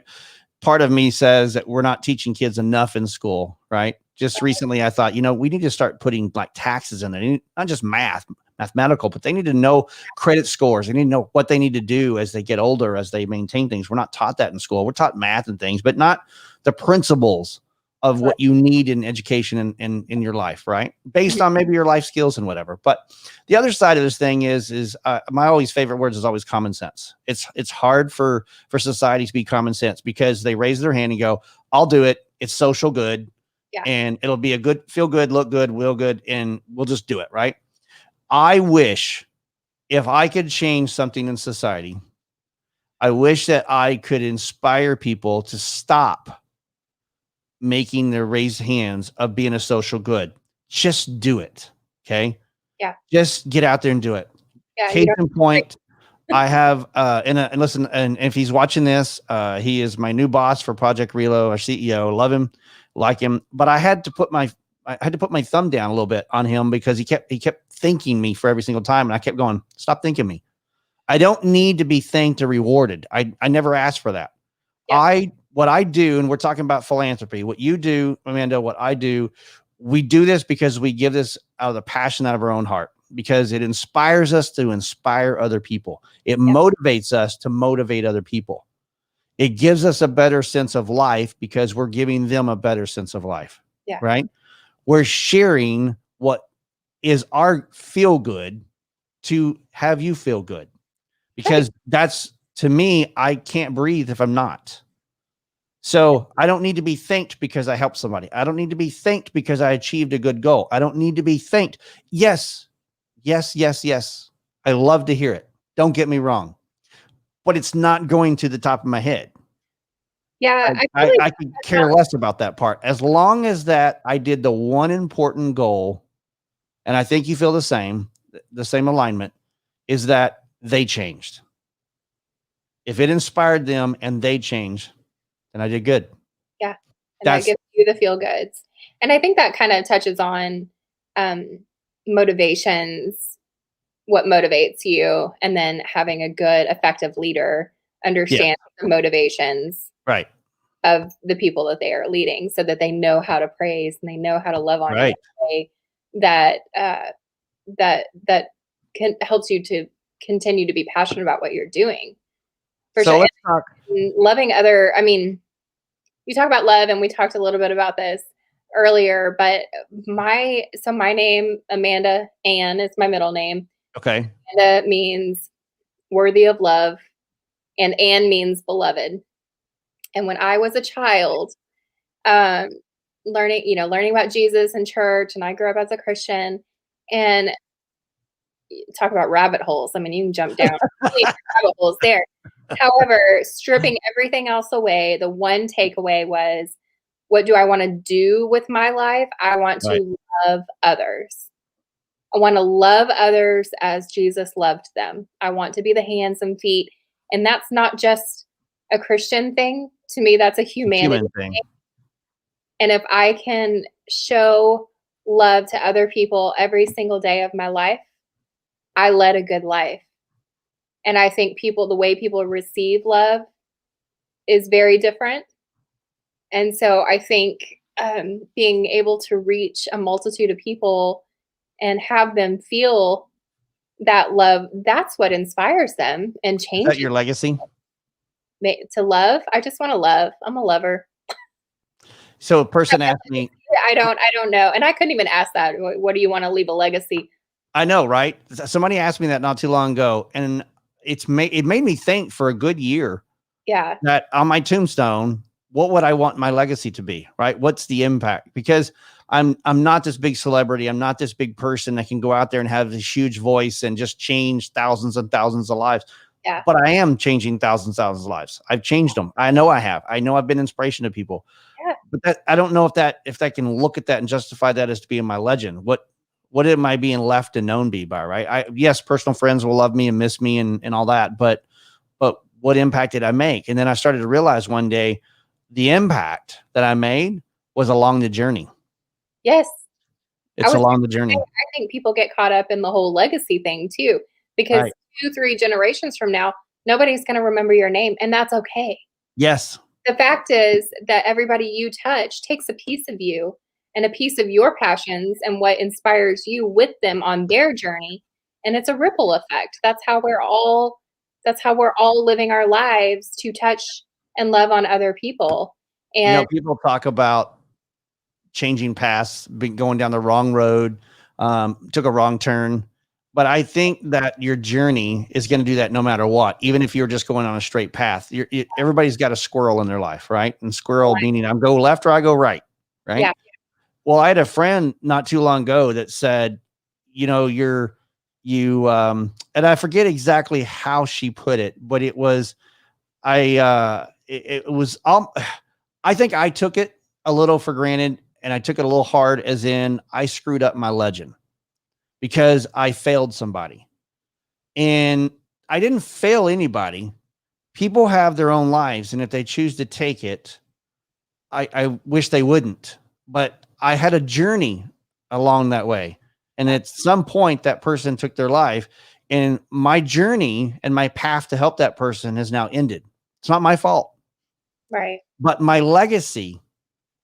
S1: part of me says that we're not teaching kids enough in school, right? Just recently, I thought, we need to start putting like taxes in there, not just mathematical, but they need to know credit scores. They need to know what they need to do as they get older, as they maintain things. We're not taught that in school. We're taught math and things, but not the principles of what you need in education and in your life, right? Based on maybe your life skills and whatever. But the other side of this thing is my always favorite words is always common sense. It's hard for society to be common sense because they raise their hand and go, I'll do it. It's social good.
S2: Yeah.
S1: And it'll be a good, feel good, look good, will good, and we'll just do it. Right. I wish if I could change something in society, I wish that I could inspire people to stop making their raised hands of being a social good. Just do it. Okay.
S2: Yeah.
S1: Just get out there and do it.
S2: Yeah.
S1: Case in point, I have, and listen, and if he's watching this, he is my new boss for Project Relo, our CEO. Love him, like him, but I had to put my thumb down a little bit on him because he kept thanking me for every single time. And I kept going, stop thanking me. I don't need to be thanked or rewarded. I never asked for that.
S2: Yeah.
S1: What I do, and we're talking about philanthropy, what you do, Amanda, what I do, we do this because we give this out of the passion out of our own heart, because it inspires us to inspire other people. It motivates us to motivate other people. It gives us a better sense of life because we're giving them a better sense of life.
S2: Yeah.
S1: Right. We're sharing what is our feel good to have you feel good, because that's, to me, I can't breathe if I'm not. So I don't need to be thanked because I helped somebody. I don't need to be thanked because I achieved a good goal. I don't need to be thanked. Yes, yes, yes, yes. I love to hear it. Don't get me wrong, but it's not going to the top of my head.
S2: Yeah, I feel like
S1: I could care less about that part. As long as that I did the one important goal, and I think you feel the same alignment, is that they changed. If it inspired them and they changed, then I did good.
S2: yeah, and that
S1: That's
S2: gives you the feel goods. And I think that kind of touches on um, motivations, what motivates you, and then having a good, effective leader
S1: yeah,
S2: understand the motivations
S1: right,
S2: of the people that they are leading, so that they know how to praise and they know how to love on you in
S1: right.
S2: a way that that can helps you to continue to be passionate about what you're doing. For
S1: So
S2: sure.
S1: let's talk.
S2: And loving other, I mean, you talk about love, and we talked a little bit about this earlier, but my name, Amanda Ann, is my middle name.
S1: Okay.
S2: Amanda means worthy of love, and Ann means beloved. And when I was a child, um, learning about Jesus and church, and I grew up as a Christian, and talk about rabbit holes. I mean, you can jump down rabbit holes there. However, stripping everything else away, the one takeaway was, what do I want to do with my life? I want
S1: Right.
S2: to love others. I want to love others as Jesus loved them. I want to be the hands and feet. And that's not just a Christian thing. To me, that's a humanity
S1: Human thing.
S2: thing. And if I can show love to other people every single day of my life, I led a good life. And I think the way people receive love is very different. And so I think being able to reach a multitude of people and have them feel that love, that's what inspires them and
S1: Is that
S2: changes
S1: your legacy?
S2: to love. I just want to love. I'm a lover.
S1: So a person asked me,
S2: I don't know. And I couldn't even ask that. What do you want to leave a legacy?
S1: I know, right? Somebody asked me that not too long ago, and it made me think for a good year
S2: Yeah.
S1: that on my tombstone, what would I want my legacy to be, right? What's the impact? Because I'm not this big celebrity. I'm not this big person that can go out there and have this huge voice and just change thousands and thousands of lives.
S2: Yeah.
S1: But I am changing thousands of lives. I've changed them. I know I have. I know I've been inspiration to people.
S2: Yeah.
S1: But that, I don't know if that can look at that and justify that as to being my legend. What am I being left and known be by, right? Yes, personal friends will love me and miss me and all that, but what impact did I make? And then I started to realize one day the impact that I made was along the journey.
S2: Yes.
S1: It's along the journey.
S2: I think people get caught up in the whole legacy thing too, because
S1: Right.
S2: 2, 3 generations from now, nobody's going to remember your name, and that's okay.
S1: Yes.
S2: The fact is that everybody you touch takes a piece of you and a piece of your passions and what inspires you with them on their journey, and it's a ripple effect. That's how we're all living our lives to touch and love on other people. And
S1: People talk about changing paths, going down the wrong road, took a wrong turn. But I think that your journey is going to do that no matter what, even if you're just going on a straight path. Everybody's got a squirrel in their life, right? And squirrel meaning I go left or I go right, right?
S2: yeah,
S1: Well, I had a friend not too long ago that said, and I forget exactly how she put it, but it was, it was, I think I took it a little for granted, and I took it a little hard, as in I screwed up my legend because I failed somebody. And I didn't fail anybody. People have their own lives, and if they choose to take it, I wish they wouldn't. But I had a journey along that way. And at some point, that person took their life, and my journey and my path to help that person has now ended. It's not my fault.
S2: right.
S1: But my legacy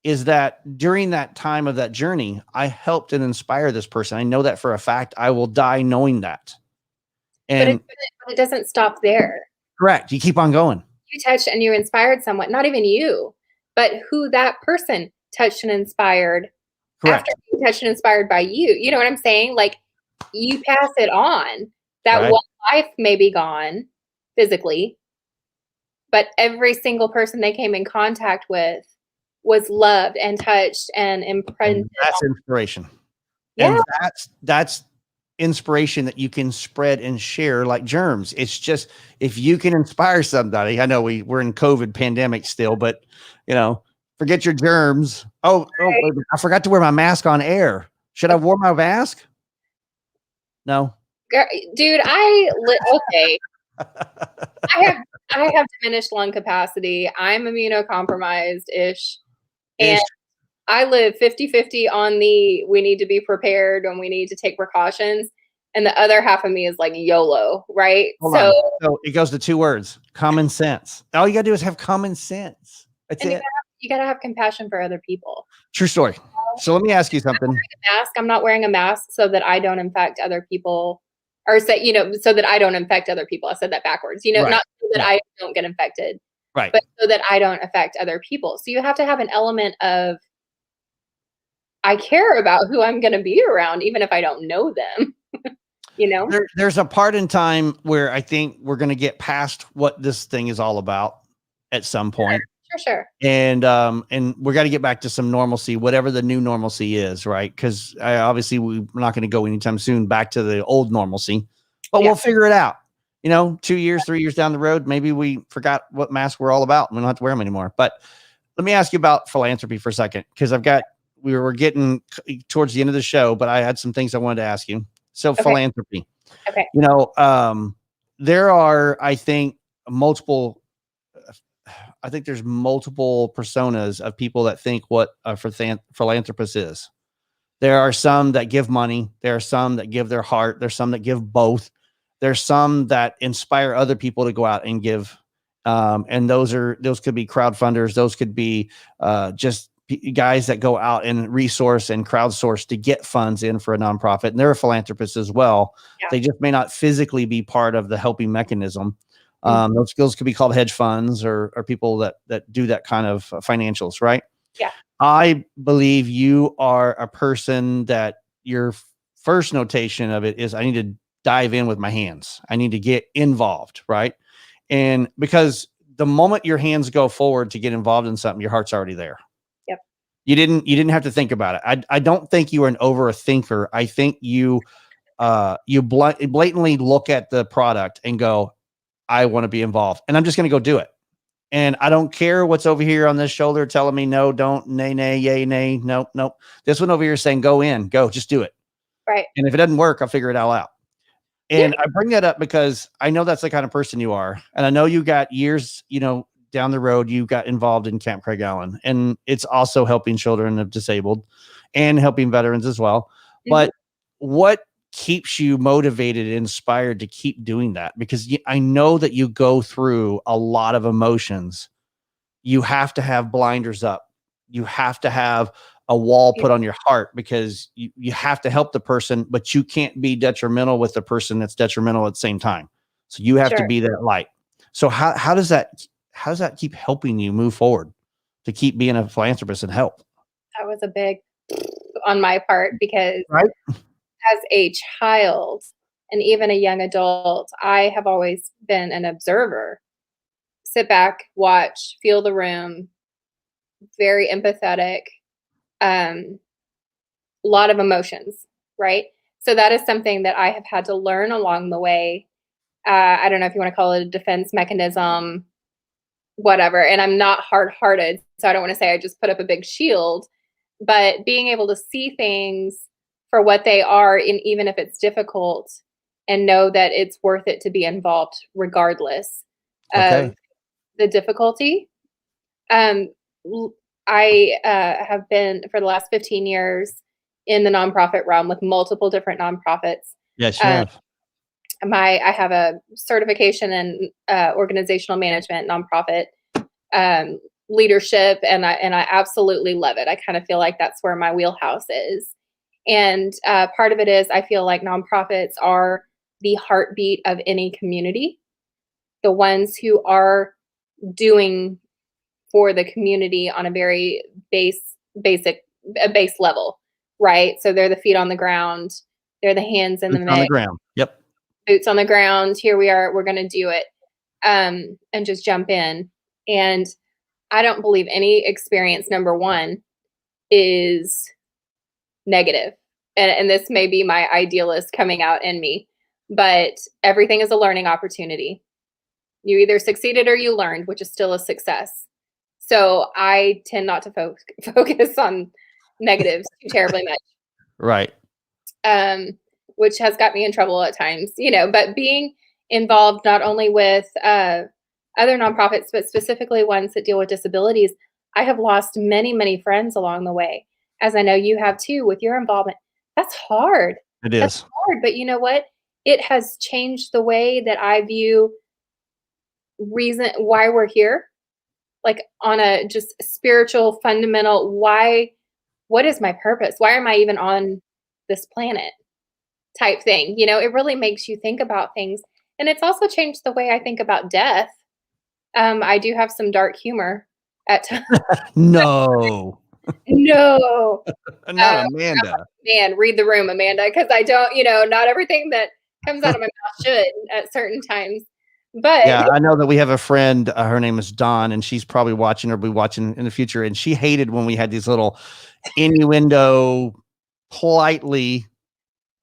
S1: is that during that time of that journey, I helped and inspire this person. I know that for a fact. I will die knowing that.
S2: But
S1: And
S2: it doesn't stop there.
S1: correct. You keep on going.
S2: You touched and you inspired someone, not even you, but who that person touched and inspired
S1: Correct.
S2: after being touched and inspired by you. You know what I'm saying? Like, you pass it on. That
S1: Right.
S2: one life may be gone physically, but every single person they came in contact with was loved and touched and imprinted
S1: And that's
S2: on.
S1: inspiration.
S2: Yeah,
S1: And that's inspiration that you can spread and share like germs. It's just if you can inspire somebody. I know we're in COVID pandemic still, but you know, forget your germs. Oh, wait, I forgot to wear my mask on air. Should I wear my mask? No.
S2: dude, okay. I have I have diminished lung capacity. I'm immunocompromised-ish, and
S1: Ish.
S2: I live 50-50 on the we need to be prepared and we need to take precautions, and the other half of me is like YOLO, right?
S1: Hold
S2: So,
S1: on. So it goes to two words: common sense. All you gotta do is have common sense. That's
S2: and
S1: it.
S2: you gotta have compassion for other people.
S1: True story. So let me ask you something.
S2: I'm not wearing a mask so that I don't infect other people, or say, so that I don't infect other people. I said that backwards.
S1: Right.
S2: Not so that
S1: Yeah.
S2: I don't get infected,
S1: Right.
S2: but so that I don't affect other people. So you have to have an element of I care about who I'm going to be around, even if I don't know them. You know?
S1: There's a part in time where I think we're going to get past what this thing is all about at some point.
S2: Sure.
S1: And we got to get back to some normalcy, whatever the new normalcy is, right? Because obviously we're not going to go anytime soon back to the old normalcy, but
S2: Yeah.
S1: we'll figure it out. 2 years, 3 years down the road, maybe we forgot what masks were all about and we don't have to wear them anymore. But let me ask you about philanthropy for a second, because we were getting towards the end of the show, but I had some things I wanted to ask you. So
S2: Okay.
S1: philanthropy,
S2: Okay.
S1: there are, I think, there's multiple personas of people that think what a philanthropist is. There are some that give money. There are some that give their heart. There's some that give both. There's some that inspire other people to go out and give. And those could be crowdfunders. Those could be just guys that go out and resource and crowdsource to get funds in for a nonprofit. And they're a philanthropist as well.
S2: Yeah.
S1: They just may not physically be part of the helping mechanism. Those skills could be called hedge funds or people that do that kind of financials, right?
S2: Yeah.
S1: I believe you are a person that your first notation of it is I need to dive in with my hands. I need to get involved, right? And because the moment your hands go forward to get involved in something, your heart's already there.
S2: Yep.
S1: You didn't have to think about it. I don't think you are an over thinker. I think you blatantly look at the product and go, I want to be involved, and I'm just going to go do it. And I don't care what's over here on this shoulder telling me no, don't, nay, nay, yay, nay, nope, nope. This one over here is saying go in, go, just do it.
S2: Right.
S1: And if it doesn't work, I'll figure it all out. And I bring that up because I know that's the kind of person you are. And I know you got years, down the road, you got involved in Camp Craig Allen. And it's also helping children of disabled and helping veterans as well. Mm-hmm. But what keeps you motivated and inspired to keep doing that? Because I know that you go through a lot of emotions. You have to have blinders up. You have to have a wall put on your heart because you have to help the person, but you can't be detrimental with the person that's detrimental at the same time. So you have to be that light. So how does that keep helping you move forward to keep being a philanthropist and help?
S2: That was a big on my part because
S1: right?
S2: As a child and even a young adult, I have always been an observer. Sit back, watch, feel the room, very empathetic, lot of emotions, right? So that is something that I have had to learn along the way. I don't know if you want to call it a defense mechanism, whatever. And I'm not hard-hearted, so I don't want to say I just put up a big shield, but being able to see things for what they are, and even if it's difficult, and know that it's worth it to be involved regardless of the difficulty. I have been for the last 15 years in the nonprofit realm with multiple different nonprofits.
S1: Yes, you have.
S2: I have a certification in organizational management, nonprofit leadership, and I absolutely love it. I kind of feel like that's where my wheelhouse is. And part of it is I feel like nonprofits are the heartbeat of any community, the ones who are doing for the community on a very base level, right? So they're the feet on the ground, they're the hands in the mix.
S1: On the ground. Yep.
S2: boots on the ground. Here we are. We're going to do it. And just jump in. And I don't believe any experience, number one, is negative. And this may be my idealist coming out in me, but everything is a learning opportunity. You either succeeded or you learned, which is still a success. So I tend not to focus on negatives too terribly much.
S1: Right.
S2: Which has got me in trouble at times, but being involved not only with other nonprofits, but specifically ones that deal with disabilities, I have lost many, many friends along the way, as I know you have too with your involvement. That's hard.
S1: It is.
S2: That's hard, but you know what? It has changed the way that I view reason why we're here, like on a just spiritual, fundamental, what is my purpose? Why am I even on this planet type thing? It really makes you think about things. And it's also changed the way I think about death. I do have some dark humor at times.
S1: No.
S2: No.
S1: Not Amanda.
S2: Man, read the room, Amanda, because I don't, not everything that comes out of my mouth should at certain times. But
S1: yeah, I know that we have a friend, her name is Dawn, and she's probably watching or be watching in the future. And she hated when we had these little innuendo, politely,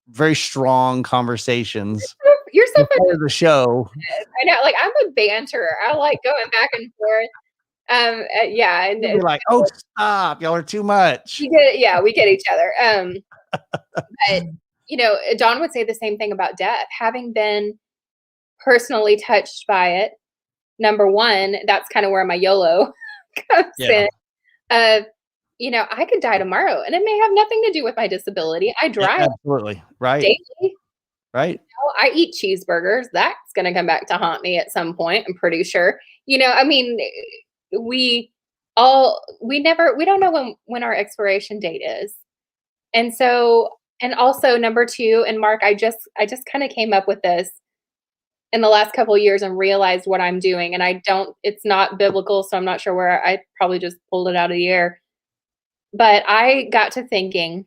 S1: very strong conversations.
S2: You're so
S1: before the show.
S2: I know, like I'm a banterer. I like going back and forth. Yeah, and
S1: you're like, oh, stop! Y'all are too much.
S2: We get each other. But Dawn would say the same thing about death. Having been personally touched by it, number one, that's kind of where my YOLO comes in. I could die tomorrow, and it may have nothing to do with my disability. I drive
S1: absolutely right
S2: daily.
S1: Right.
S2: I eat cheeseburgers. That's going to come back to haunt me at some point. I'm pretty sure. I mean, we don't know when our expiration date is. And so, and also number two, and Mark, I just kind of came up with this in the last couple of years and realized what I'm doing. And it's not biblical. So I'm not sure where I probably just pulled it out of the air, but I got to thinking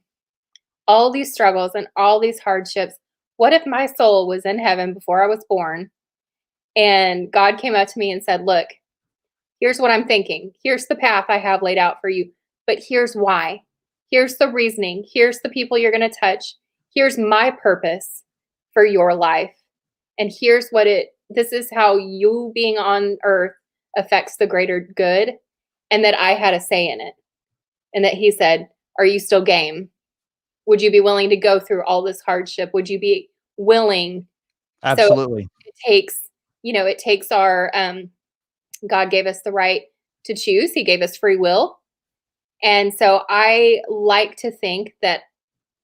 S2: all these struggles and all these hardships. What if my soul was in heaven before I was born and God came up to me and said, look, here's what I'm thinking. Here's the path I have laid out for you, but here's why. Here's the reasoning. Here's the people you're going to touch. Here's my purpose for your life. And here's this is how you being on earth affects the greater good. And that I had a say in it. And that he said, are you still game? Would you be willing to go through all this hardship? Would you be willing?
S1: Absolutely.
S2: So it takes our, God gave us the right to choose. He gave us free will. And so I like to think that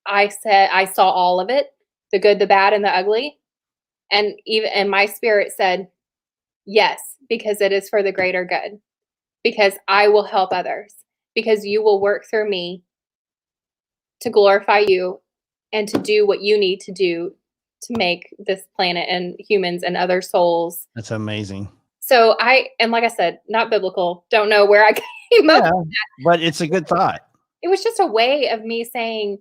S2: I saw all of it, the good, the bad, and the ugly. And my spirit said, yes, because it is for the greater good, because I will help others, because you will work through me to glorify you and to do what you need to do to make this planet and humans and other souls.
S1: That's amazing.
S2: So like I said, not biblical, don't know where I came up with that.
S1: But it's a good thought.
S2: It was just a way of me saying,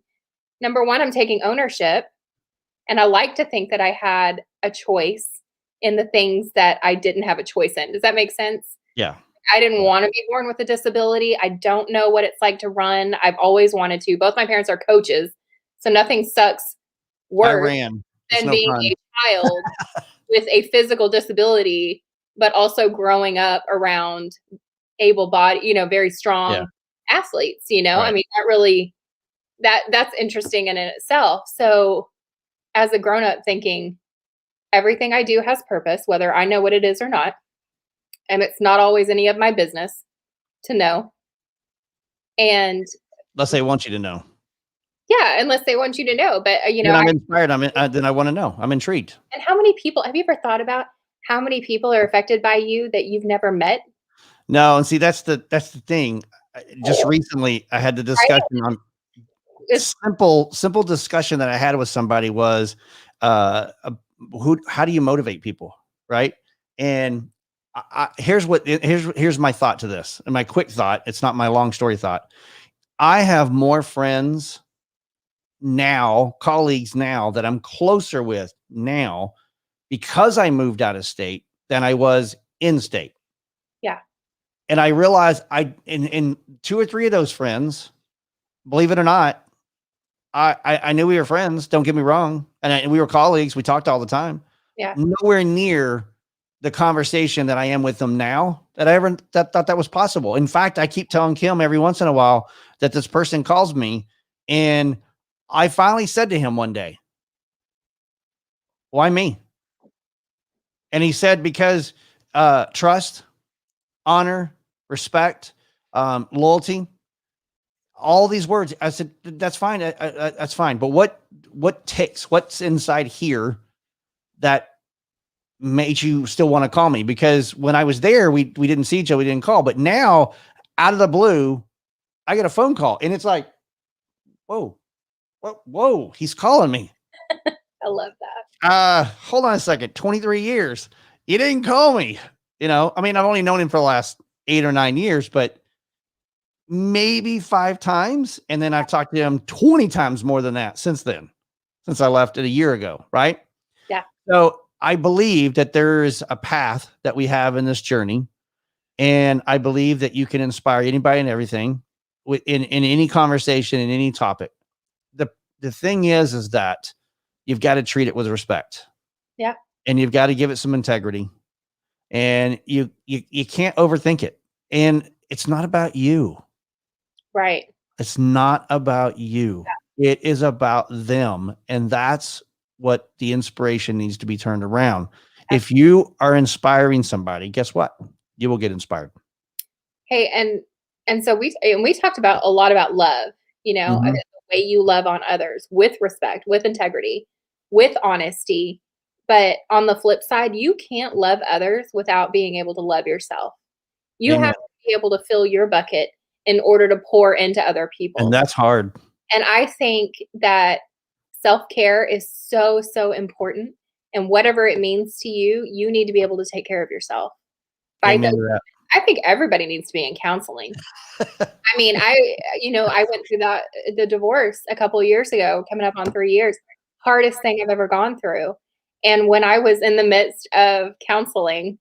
S2: number one, I'm taking ownership. And I like to think that I had a choice in the things that I didn't have a choice in. Does that make sense?
S1: Yeah.
S2: I didn't want to be born with a disability. I don't know what it's like to run. I've always wanted to. Both my parents are coaches, so nothing sucks worse than being a child with a physical disability, but also growing up around able-bodied, very strong athletes. Right. I mean, that's interesting in itself. So, as a grown-up, thinking everything I do has purpose, whether I know what it is or not. And it's not always any of my business to know. And
S1: unless they want you to know.
S2: Yeah, unless they want you to know. But
S1: I'm inspired. Then I want to know. I'm intrigued.
S2: And how many people have you ever thought about how many people are affected by you that you've never met?
S1: No, and see that's the thing. Just recently, I had the discussion on simple discussion that I had with somebody was, how do you motivate people, right? And here's my thought to this, and my quick thought. It's not my long story thought. I have more friends now, colleagues now that I'm closer with now because I moved out of state than I was in state.
S2: Yeah.
S1: And I realized in two or three of those friends, believe it or not, I knew we were friends. Don't get me wrong. And we were colleagues. We talked all the time.
S2: Yeah.
S1: Nowhere near the conversation that I am with them now that I ever thought that was possible. In fact, I keep telling Kim every once in a while that this person calls me, and I finally said to him one day, "Why me?" And he said, "Because trust, honor, respect, loyalty, all these words." I said, "That's fine. That's fine. But what ticks? What's inside here that made you still want to call me?" Because when I was there, we didn't see each other, we didn't call. But now, out of the blue, I get a phone call, and it's like, whoa, whoa, he's calling me.
S2: I love that.
S1: Hold on a second. 23 years. You didn't call me. I mean, I've only known him for the last 8 or 9 years, but maybe 5 times. And then I've talked to him 20 times more than that since then, since I left it a year ago. Right.
S2: Yeah.
S1: So I believe that there's a path that we have in this journey. And I believe that you can inspire anybody and everything in any conversation, in any topic. The thing is that you've got to treat it with respect.
S2: Yeah.
S1: And you've got to give it some integrity. And you can't overthink it. And it's not about you.
S2: Right.
S1: It's not about you. Yeah. It is about them. And that's what the inspiration needs to be turned around. If you are inspiring somebody, guess what? You will get inspired.
S2: Hey, and so we talked about a lot about love,
S1: Mhm.
S2: the way you love on others with respect, with integrity, with honesty. But on the flip side, you can't love others without being able to love yourself. You
S1: Amen.
S2: have to be able to fill your bucket in order to pour into other people.
S1: And that's hard.
S2: And I think that self-care is so, so important. And whatever it means to you, you need to be able to take care of yourself.
S1: Amen to that.
S2: I think everybody needs to be in counseling. I mean, I went through the divorce a couple of years ago, coming up on 3 years. Hardest thing I've ever gone through. And when I was in the midst of counseling,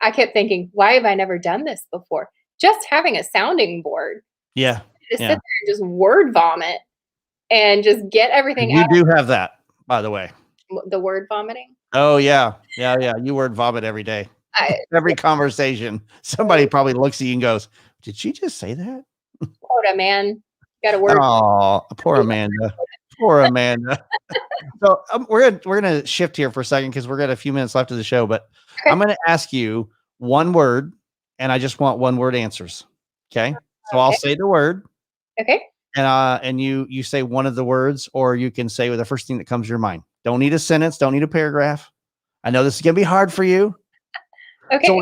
S2: I kept thinking, why have I never done this before? Just having a sounding board.
S1: Yeah.
S2: To sit there and just word vomit and just get everything
S1: You
S2: out.
S1: do have that, by the way.
S2: The word vomiting?
S1: Oh, yeah. Yeah. You word vomit every day. Every conversation. Somebody probably looks at you and goes, "Did she just say that?"
S2: Quota, man. Got a word.
S1: Oh, poor Amanda. Poor Amanda. So we're gonna shift here for a second because we're got a few minutes left of the show. But
S2: Okay.
S1: I'm gonna ask you one word, and I just want one word answers. Okay. So I'll say the word.
S2: Okay.
S1: And you say one of the words, or you can say the first thing that comes to your mind. Don't need a sentence. Don't need a paragraph. I know this is gonna be hard for you.
S2: Okay.
S1: So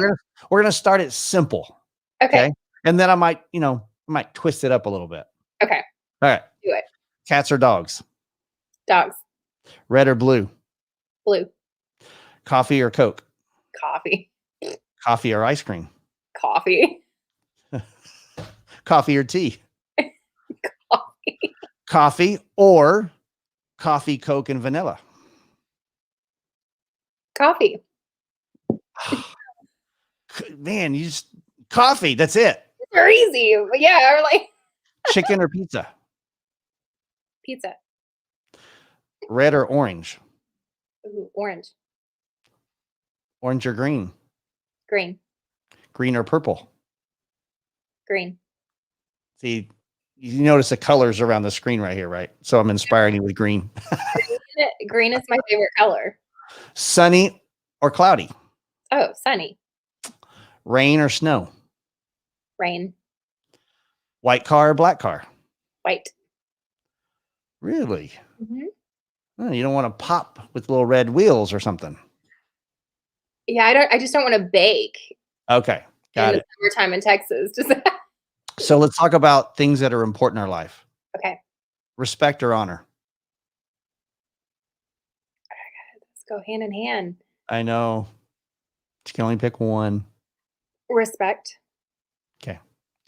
S1: we're gonna start it simple.
S2: Okay.
S1: And then I might twist it up a little bit.
S2: Okay.
S1: All right.
S2: Do it.
S1: Cats or dogs?
S2: Dogs.
S1: Red or blue?
S2: Blue.
S1: Coffee or Coke?
S2: Coffee.
S1: Coffee or ice cream?
S2: Coffee.
S1: Coffee or tea?
S2: Coffee.
S1: Coffee or coffee, Coke, and vanilla?
S2: Coffee.
S1: Man, coffee. That's it.
S2: They're easy. Yeah, or like
S1: Chicken or pizza?
S2: pizza.
S1: Red or orange?
S2: Ooh, orange.
S1: Orange or green?
S2: Green.
S1: Green or purple?
S2: Green.
S1: See, you notice the colors around the screen right here, right? So I'm inspiring you with green.
S2: Green is my favorite color.
S1: Sunny or cloudy?
S2: Oh, sunny.
S1: Rain or snow?
S2: Rain.
S1: White car or black car?
S2: White.
S1: Really?
S2: Mm-hmm.
S1: Oh, you don't want to pop with little red wheels or something.
S2: Yeah, I just don't want to bake.
S1: Okay, got it.
S2: Summertime in Texas.
S1: So let's talk about things that are important in our life.
S2: Okay.
S1: Respect or honor?
S2: Let's go hand in hand.
S1: I know. You can only pick one.
S2: Respect.
S1: Okay,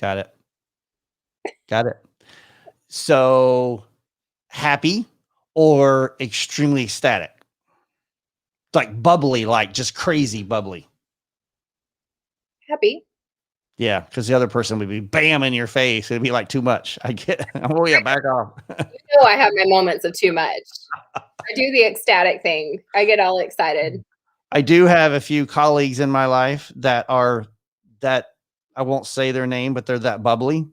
S1: got it. Got it. So happy or extremely ecstatic? Like bubbly, like just crazy bubbly.
S2: Happy.
S1: Yeah, because the other person would be bam in your face. It'd be like too much. I get. Oh yeah, back off.
S2: You know, I have my moments of too much. I do the ecstatic thing. I get all excited.
S1: I do have a few colleagues in my life that are that I won't say their name, but they're that bubbly.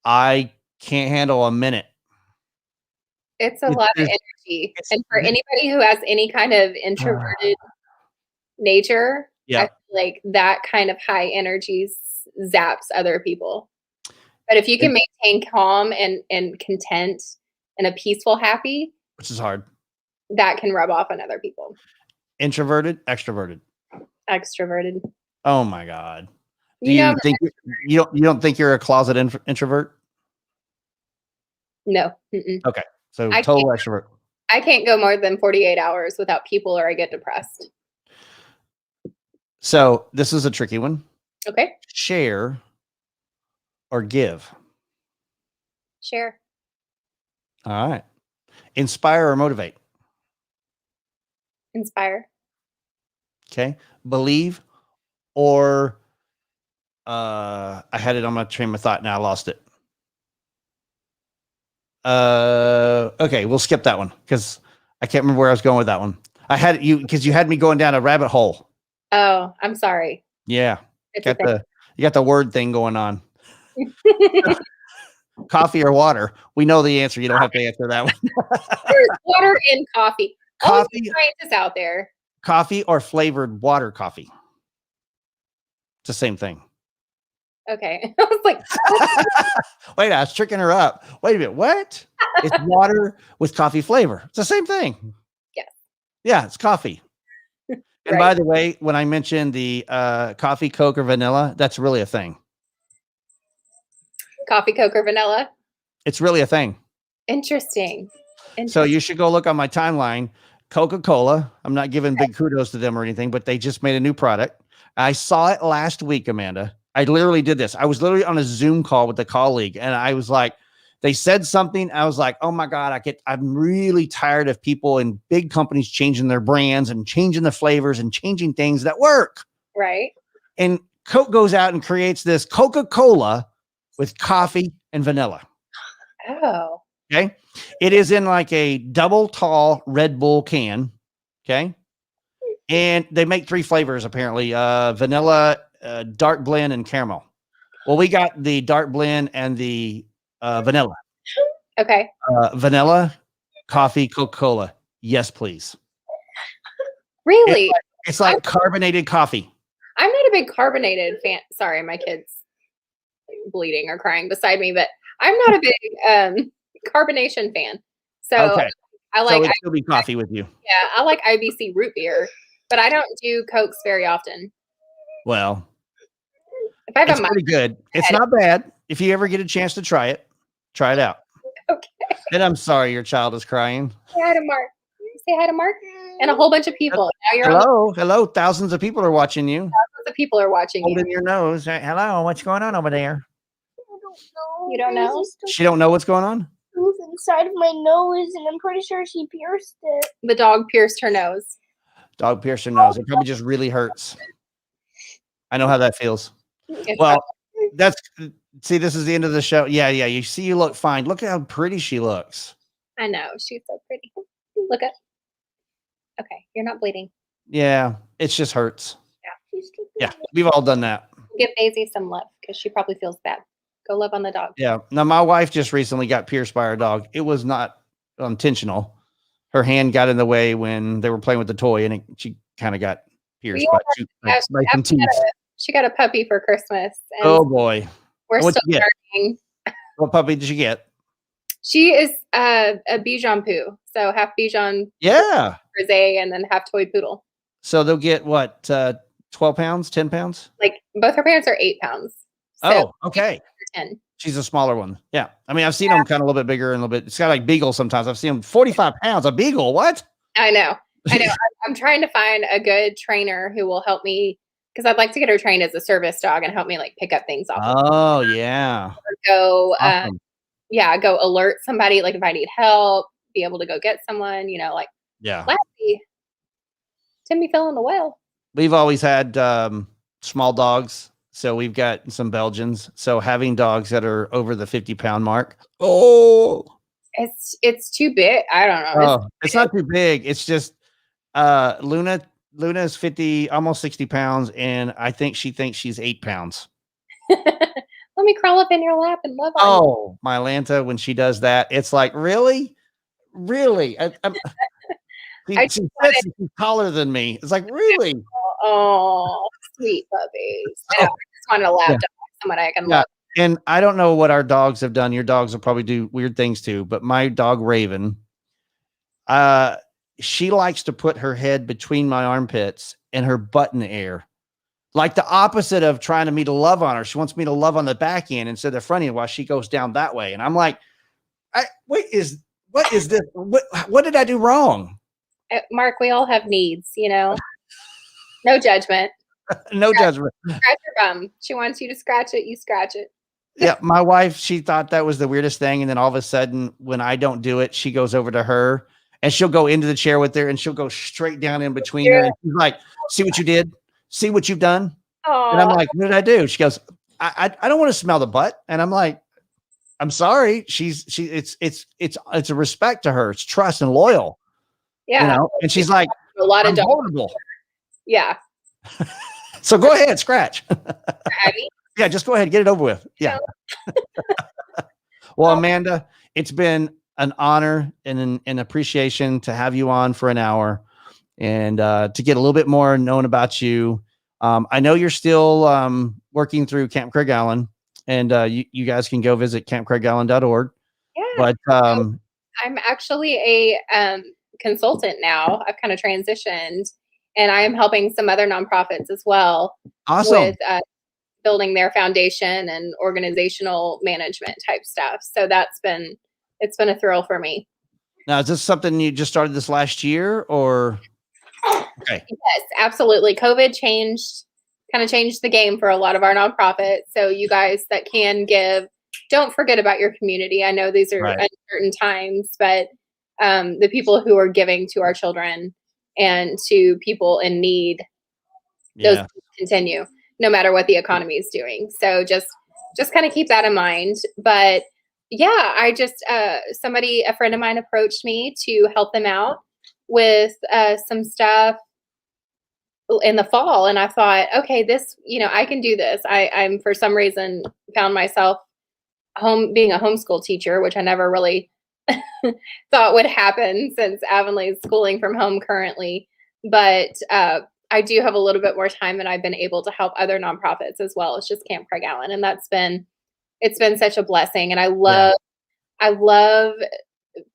S1: I can't handle a minute.
S2: It's a
S1: It,
S2: lot of
S1: there's-
S2: energy.
S1: it's,
S2: And for anybody who has any kind of introverted nature, I
S1: yeah,
S2: feel like that kind of high energy zaps other people. But if you can maintain calm and content and a peaceful happy,
S1: which is hard.
S2: that can rub off on other people.
S1: Introverted, extroverted.
S2: Extroverted.
S1: Oh my god. Do
S2: You know,
S1: you think you don't think you're a closet introvert?
S2: no. Mm-mm.
S1: Okay, so
S2: I
S1: total
S2: can't,
S1: extrovert.
S2: I can't go more than 48 hours without people or I get depressed.
S1: So this is a tricky one.
S2: Okay.
S1: Share or give.
S2: Share.
S1: All right. Inspire or motivate.
S2: Inspire.
S1: Okay. Believe or I had it on my train of thought. Now I lost it. Okay, we'll skip that one because I can't remember where I was going with that one. I had you because you had me going down a rabbit hole.
S2: Oh, I'm sorry.
S1: Yeah.
S2: It's
S1: You got the word thing going on. Coffee or water? We know the answer. You don't have to answer that one.
S2: There's water in coffee. All
S1: Coffee,
S2: you scientists out there.
S1: coffee or flavored water coffee. It's the same thing.
S2: Okay. I was like,
S1: Wait, I was tricking her up. Wait a minute. What? It's water with coffee flavor. It's the same thing.
S2: yes.
S1: Yeah, it's coffee. And
S2: Right.
S1: by the way, when I mentioned the coffee, Coke, or vanilla, that's really a thing.
S2: Coffee, Coke, or vanilla.
S1: It's really a thing.
S2: Interesting.
S1: So you should go look on my timeline. Coca-Cola. I'm not giving big kudos to them or anything, but they just made a new product. I saw it last week, Amanda. I literally did this. I was literally on a Zoom call with a colleague, and I was like, they said something. I was like, oh my God, I'm really tired of people in big companies changing their brands and changing the flavors and changing things that work.
S2: Right.
S1: And Coke goes out and creates this Coca-Cola with coffee and vanilla.
S2: Oh.
S1: Okay. It is in like a double tall Red Bull can. Okay. And they make 3 flavors apparently, vanilla, dark blend, and caramel. Well, we got the dark blend and the vanilla.
S2: Okay.
S1: Vanilla, coffee, Coca-Cola. Yes, please.
S2: Really?
S1: It's like carbonated coffee.
S2: I'm not a big carbonated fan. Sorry, my kid's bleeding or crying beside me, but I'm not a big carbonation fan. So
S1: Okay.
S2: I like
S1: So it'll be coffee with you.
S2: yeah, I like IBC root beer, but I don't do Cokes very often.
S1: Well,
S2: If I have
S1: it's pretty good. It's not bad. If you ever get a chance to try it out.
S2: Okay.
S1: And I'm sorry your child is crying.
S2: Say hi to Mark. Say hi to Mark and a whole bunch of people. Now you're on
S1: Hello. Thousands of people are watching you.
S2: the people are watching you.
S1: Holding your nose. Hello, what's going on over there?
S2: You don't know?
S1: She don't know what's going on?
S3: Tooth inside of my nose, and I'm pretty sure she pierced it.
S2: The dog pierced her nose.
S1: Dog pierced her nose. It probably just really hurts. I know how that feels. Well, see, this is the end of the show. Yeah. You see, you look fine. Look at how pretty she looks.
S2: I know. She's so pretty. Look up. Okay. You're not bleeding.
S1: Yeah. It just hurts.
S2: Yeah.
S1: Yeah. We've all done that.
S2: Give Daisy some love because she probably feels bad. Go love on the dog.
S1: Yeah. Now, my wife just recently got pierced by her dog. It was not intentional. Her hand got in the way when they were playing with the toy, and she kind of got pierced by some teeth.
S2: She got a puppy for Christmas. And
S1: Oh boy.
S2: we're
S1: What'd
S2: still
S1: you get?
S2: learning.
S1: What puppy did you get?
S2: She is a Bichon poo. So half Bichon
S1: Yeah.
S2: Frisé and then half toy poodle.
S1: So they'll get what, 12 pounds, 10 pounds?
S2: Like both her parents are 8 pounds. So
S1: Oh, okay.
S2: 10.
S1: She's a smaller one. Yeah. I mean, I've seen them kind of a little bit bigger and a little bit. It's got like beagle sometimes. I've seen them 45 pounds. A beagle. What?
S2: I know. I'm trying to find a good trainer who will help me because I'd like to get her trained as a service dog and help me like pick up things off.
S1: Oh, yeah.
S2: Go
S1: Awesome.
S2: yeah, go alert somebody, like if I need help, be able to go get someone, like
S1: Yeah.
S2: Lassie, Timmy fell in the well.
S1: We've always had small dogs. So we've got some Belgians. So having dogs that are over the 50-pound mark. Oh,
S2: It's too big. I don't know.
S1: it's not too big. It's just Luna is 50, almost 60 pounds, and I think she thinks she's 8 pounds.
S2: Let me crawl up in your lap and love on you.
S1: Oh, my Lanta, when she does that, it's like, really? Really? She sits and she's taller than me. It's like, really?
S2: Oh, sweet puppies. I know. I just wanted a lap dog, someone I can love.
S1: And I don't know what our dogs have done. Your dogs will probably do weird things too, but my dog Raven, she likes to put her head between my armpits and her butt in the air. Like the opposite of trying me to love on her. She wants me to love on the back end instead of the front end while she goes down that way. And I'm like, what is this? What did I do wrong?
S2: Mark, we all have needs, No judgment.
S1: No judgment.
S2: Scratch your bum. She wants you to scratch it, you scratch it.
S1: Yeah, my wife, she thought that was the weirdest thing. And then all of a sudden, when I don't do it, she goes over to her and she'll go into the chair with her and she'll go straight down in between her. And she's like, see what you did? See what you've done?
S2: Aww.
S1: And I'm like, what did I do? She goes, I don't want to smell the butt. And I'm like, I'm sorry. It's a respect to her. It's trust and loyal.
S2: Yeah.
S1: And she's like,
S2: a lot of dogs.
S1: Vulnerable.
S2: Yeah.
S1: So go ahead, scratch. Yeah, just go ahead, get it over with. Yeah. Well, Amanda, it's been an honor and an appreciation to have you on for an hour and to get a little bit more known about you. I know you're still working through Camp Craig Allen, and you guys can go visit campcraigallen.org.
S2: Yeah.
S1: But
S2: I'm actually a consultant now. I've kind of transitioned, and I am helping some other nonprofits as well.
S1: Awesome.
S2: With building their foundation and organizational management type stuff. So it's been a thrill for me.
S1: Now, is this something you just started this last year or? Okay.
S2: Yes, absolutely. COVID kind of changed the game for a lot of our nonprofits. So you guys that can give, don't forget about your community. I know these are uncertain times, but the people who are giving to our children and to people in need, those continue no matter what the economy is doing. So just kind of keep that in mind. But yeah, I just, a friend of mine approached me to help them out with some stuff in the fall. And I thought, okay, this, I can do this. I'm for some reason found myself being a homeschool teacher, which I never really thought would happen since Avonlea is schooling from home currently. But I do have a little bit more time, and I've been able to help other nonprofits as well. It's just Camp Craig Allen, and it's been such a blessing. And I love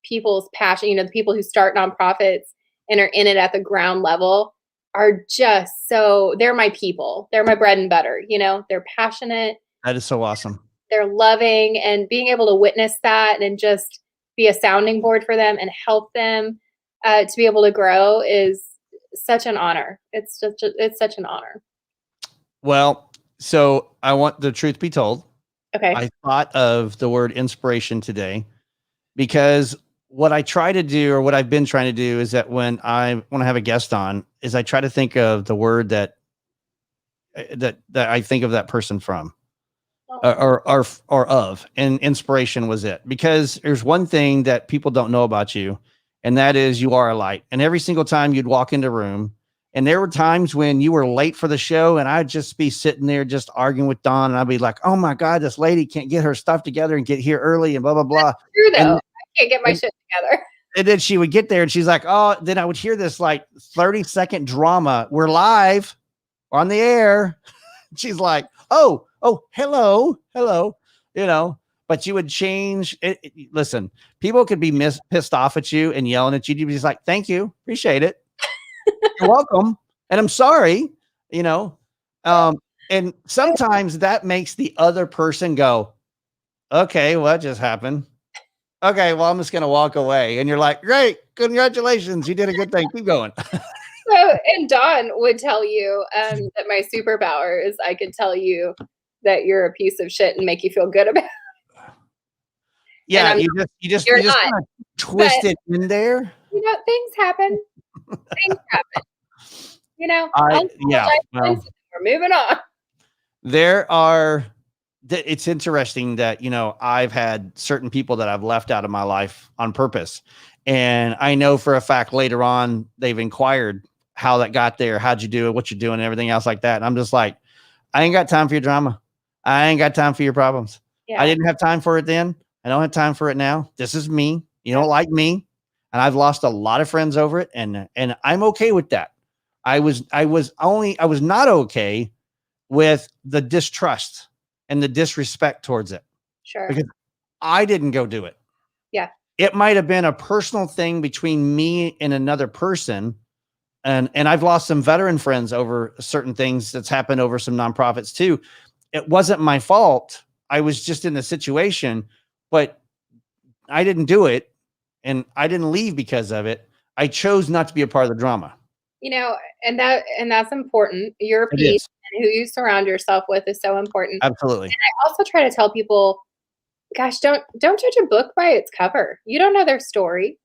S2: people's passion. The people who start nonprofits and are in it at the ground level are just they're my people. They're my bread and butter. They're passionate.
S1: That is so awesome.
S2: They're loving, and being able to witness that and just be a sounding board for them and help them to be able to grow is such an honor. It's such an honor.
S1: Well, so I want the truth be told.
S2: Okay.
S1: I thought of the word inspiration today because what I try to do, or what I've been trying to do, is that when I want to have a guest on, is I try to think of the word that I think of that person from, or of, and inspiration was it. Because there's one thing that people don't know about you, and that is you are a light. And every single time you'd walk into a room, and there were times when you were late for the show, and I'd just be sitting there just arguing with Dawn, and I'd be like, oh my God, this lady can't get her stuff together and get here early and blah, blah, blah.
S2: That's true, though. I can't get my shit together.
S1: And then she would get there and she's like, oh, then I would hear this like 30-second drama. We're live, we're on the air. She's like, oh, hello. But you would change it. Listen, people could be pissed off at you and yelling at you. You'd be just like, thank you. Appreciate it. You're welcome. And I'm sorry, and sometimes that makes the other person go, okay, what just happened? Okay, well, I'm just going to walk away. And you're like, great. Congratulations. You did a good thing. Keep going.
S2: So, and Dawn would tell you that my superpower is I could tell you that you're a piece of shit and make you feel good about it.
S1: Yeah,
S2: I'm
S1: you
S2: you're
S1: just
S2: not.
S1: kind of twist it in there.
S2: Things happen. Things happen. I'll
S1: Yeah,
S2: apologize
S1: well,
S2: once, we're moving on.
S1: there are it's interesting that, I've had certain people that I've left out of my life on purpose. And I know for a fact later on, they've inquired how that got there. How'd you do it? What you doing? And everything else like that. And I'm just like, I ain't got time for your drama. I ain't got time for your problems. I
S2: Yeah.
S1: didn't have time for it then. I don't have time for it now. This is me. You don't like me. And I've lost a lot of friends over it. And I'm okay with that. I was not okay with the distrust and the disrespect towards it
S2: Sure.
S1: because I didn't go do it.
S2: Yeah.
S1: It might have been a personal thing between me and another person. And I've lost some veteran friends over certain things that's happened over some nonprofits too. It wasn't my fault. I was just in the situation, but I didn't do it and I didn't leave because of it. I chose not to be a part of the drama.
S2: And that's important. Your
S1: It
S2: peace
S1: is.
S2: and who you surround yourself with is so important.
S1: Absolutely.
S2: I also try to tell people, gosh, don't judge a book by its cover. You don't know their story.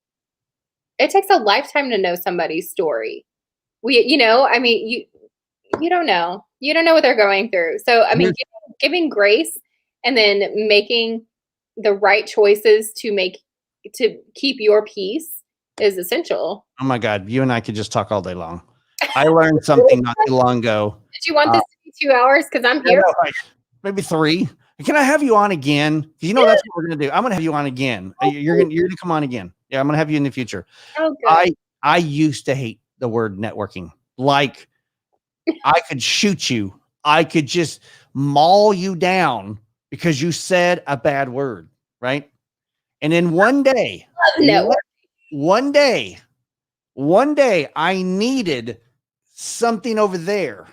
S2: It takes a lifetime to know somebody's story. I mean, you don't know. You don't know what they're going through. So, I mean, giving grace and then making the right choices to keep your peace is essential.
S1: Oh my God. You and I could just talk all day long. I learned something not too long ago.
S2: Did you want this to be 2 hours? Because I'm
S1: Yeah,
S2: here.
S1: no, like, maybe 3. Can I have you on again? 'Cause that's what we're gonna do. I'm gonna have you on again. You're gonna come on again. Yeah, I'm gonna have you in the future.
S2: Oh, good.
S1: I used to hate the word networking. Like I could shoot you. I could just maul you down because you said a bad word, right? And then one day,
S2: Network.
S1: one day, I needed something over there.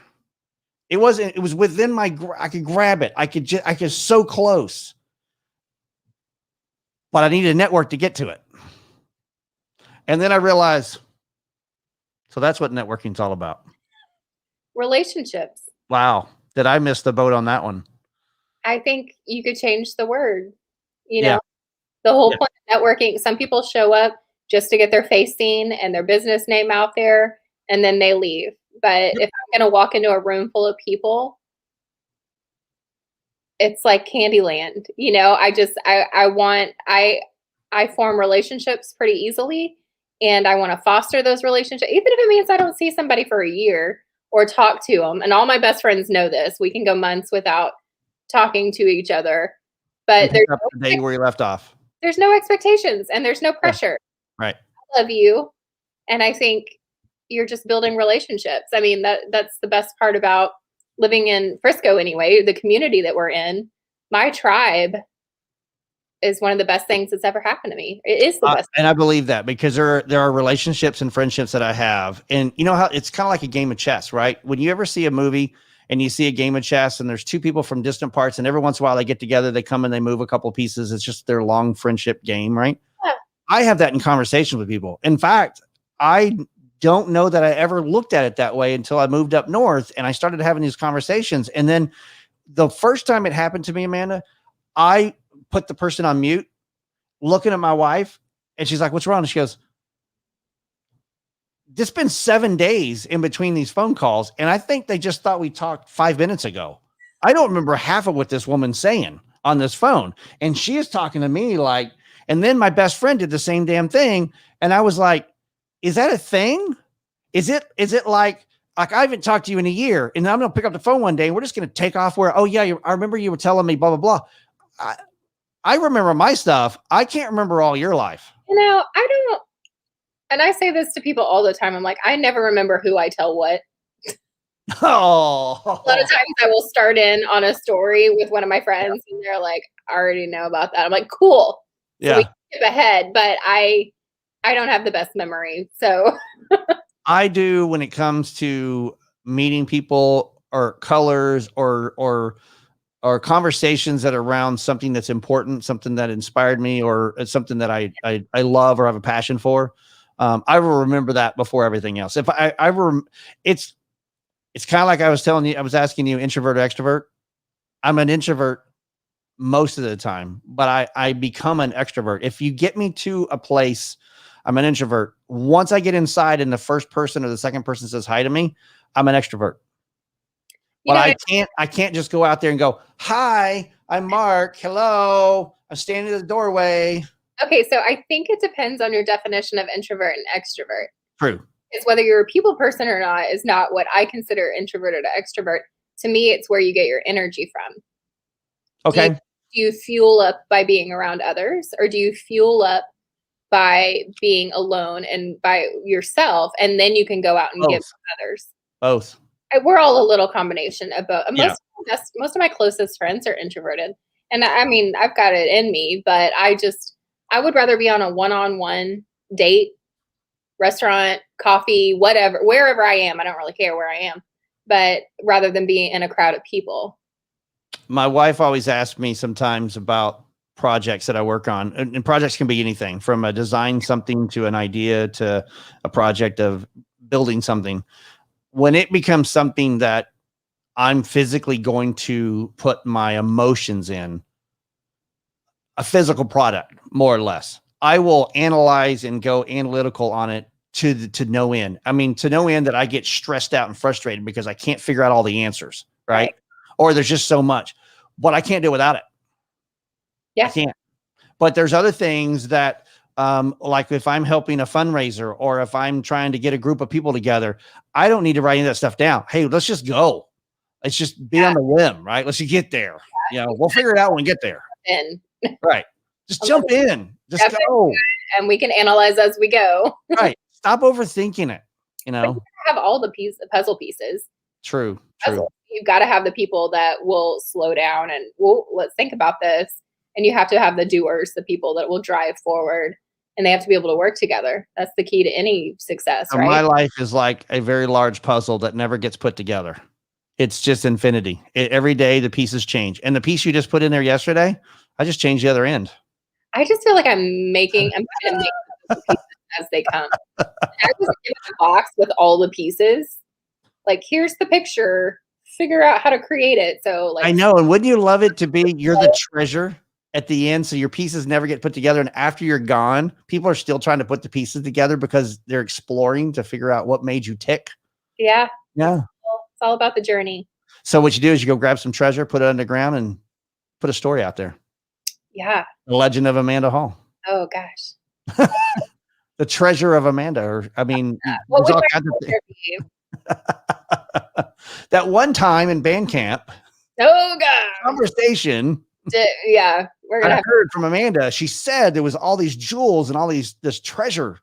S1: It was within I could grab it. I could so close, but I needed a network to get to it. And then I realized, so that's what networking's all about.
S2: Relationships.
S1: Wow. Did I miss the boat on that one?
S2: I think you could change the word.
S1: Yeah.
S2: The whole point of networking, some people show up just to get their face seen and their business name out there, and then they leave. But if I'm going to walk into a room full of people, it's like Candyland. I form relationships pretty easily, and I want to foster those relationships, even if it means I don't see somebody for a year or talk to them. And all my best friends know this. We can go months without talking to each other, but
S1: Pick up the day where you left off.
S2: there's no expectations and there's no pressure.
S1: Right.
S2: I love you. And I think you're just building relationships. I mean, that's the best part about living in Frisco anyway, the community that we're in. My tribe is one of the best things that's ever happened to me. It is the best.
S1: And I believe that because there are relationships and friendships that I have. And you know how it's kind of like a game of chess, right? When you ever see a movie and you see a game of chess and there's two people from distant parts and every once in a while they get together, they come and they move a couple of pieces. It's just their long friendship game, right?
S2: Yeah.
S1: I have that in conversations with people. In fact, I don't know that I ever looked at it that way until I moved up north and I started having these conversations. And then the first time it happened to me, Amanda, I put the person on mute, looking at my wife, and she's like, "What's wrong?" And she goes, "It's been 7 days in between these phone calls, and I think they just thought we talked 5 minutes ago. I don't remember half of what this woman's saying on this phone." And she is talking to me like, and then my best friend did the same damn thing. And I was like, is that a thing? Is it like I haven't talked to you in a year and I'm going to pick up the phone one day and we're just going to take off where, oh yeah, I remember you were telling me blah, blah, blah. I remember my stuff. I can't remember all your life.
S2: I don't, and I say this to people all the time. I'm like, I never remember who I tell what.
S1: Oh,
S2: A lot of times I will start in on a story with one of my friends and they're like, I already know about that. I'm like, cool. So
S1: yeah.
S2: we can skip ahead, but I don't have the best memory. So
S1: I do when it comes to meeting people or colors or conversations that are around something that's important, something that inspired me, or it's something that I love or have a passion for. I will remember that before everything else. If it's kind of like I was telling you, I was asking you, introvert or extrovert. I'm an introvert most of the time, but I become an extrovert. If you get me to a place, I'm an introvert. Once I get inside and the first person or the second person says hi to me, I'm an extrovert.
S2: You
S1: But
S2: know,
S1: I can't just go out there and go, hi, I'm Mark. Hello. I'm standing in the doorway.
S2: okay, so I think it depends on your definition of introvert and extrovert.
S1: True.
S2: It's whether you're a people person or not is not what I consider introverted or extrovert. To me, it's where you get your energy from.
S1: Okay.
S2: Do you fuel up by being around others, or do you fuel up by being alone and by yourself, and then you can go out and give
S1: Both.
S2: to others?
S1: Both.
S2: We're all a little combination of both.
S1: Yeah.
S2: Most of my closest friends are introverted, and I mean I've got it in me, but I would rather be on a one-on-one date, restaurant, coffee, whatever, wherever I am. I don't really care where I am, but rather than being in a crowd of people.
S1: My wife always asks me sometimes about projects that I work on, and projects can be anything from a design something to an idea to a project of building something. When it becomes something that I'm physically going to put my emotions in, a physical product, more or less, I will analyze and go analytical on it to no end. I mean, to no end that I get stressed out and frustrated because I can't figure out all the answers, right? Or there's just so much, but I can't do without it.
S2: Yeah.
S1: I can't. But there's other things that, like if I'm helping a fundraiser or if I'm trying to get a group of people together, I don't need to write any of that stuff down. Hey, let's just go. Let's just be on the whim, right? Let's just get there. You know, we'll figure it out when we get there. Right. Just jump in. Just go.
S2: And we can analyze as we go.
S1: Right. Stop overthinking it. You know,
S2: you have all the puzzle pieces.
S1: True.
S2: You've got to have the people that will slow down and let's think about this. And you have to have the doers, the people that will drive forward, and they have to be able to work together. That's the key to any success,
S1: So
S2: right?
S1: my life is like a very large puzzle that never gets put together. It's just infinity. Every day the pieces change. And the piece you just put in there yesterday, I just changed the other end.
S2: I just feel like I'm trying to make the pieces as they come. I was in a box with all the pieces. Like, here's the picture. Figure out how to create it. So, like,
S1: I know. And wouldn't you love it to be you're the treasure at the end, so your pieces never get put together, and after you're gone, people are still trying to put the pieces together because they're exploring to figure out what made you tick.
S2: Yeah.
S1: Yeah.
S2: It's all about the journey.
S1: So what you do is you go grab some treasure, put it underground, and put a story out there.
S2: Yeah.
S1: The Legend of Amanda Hall.
S2: Oh gosh.
S1: The Treasure of Amanda. Or I mean,
S2: what
S1: there's
S2: would
S1: all kinds of things. That one time in band camp,
S2: oh god,
S1: conversation.
S2: Yeah, we're gonna.
S1: I heard from Amanda. She said there was all these jewels and all this treasure.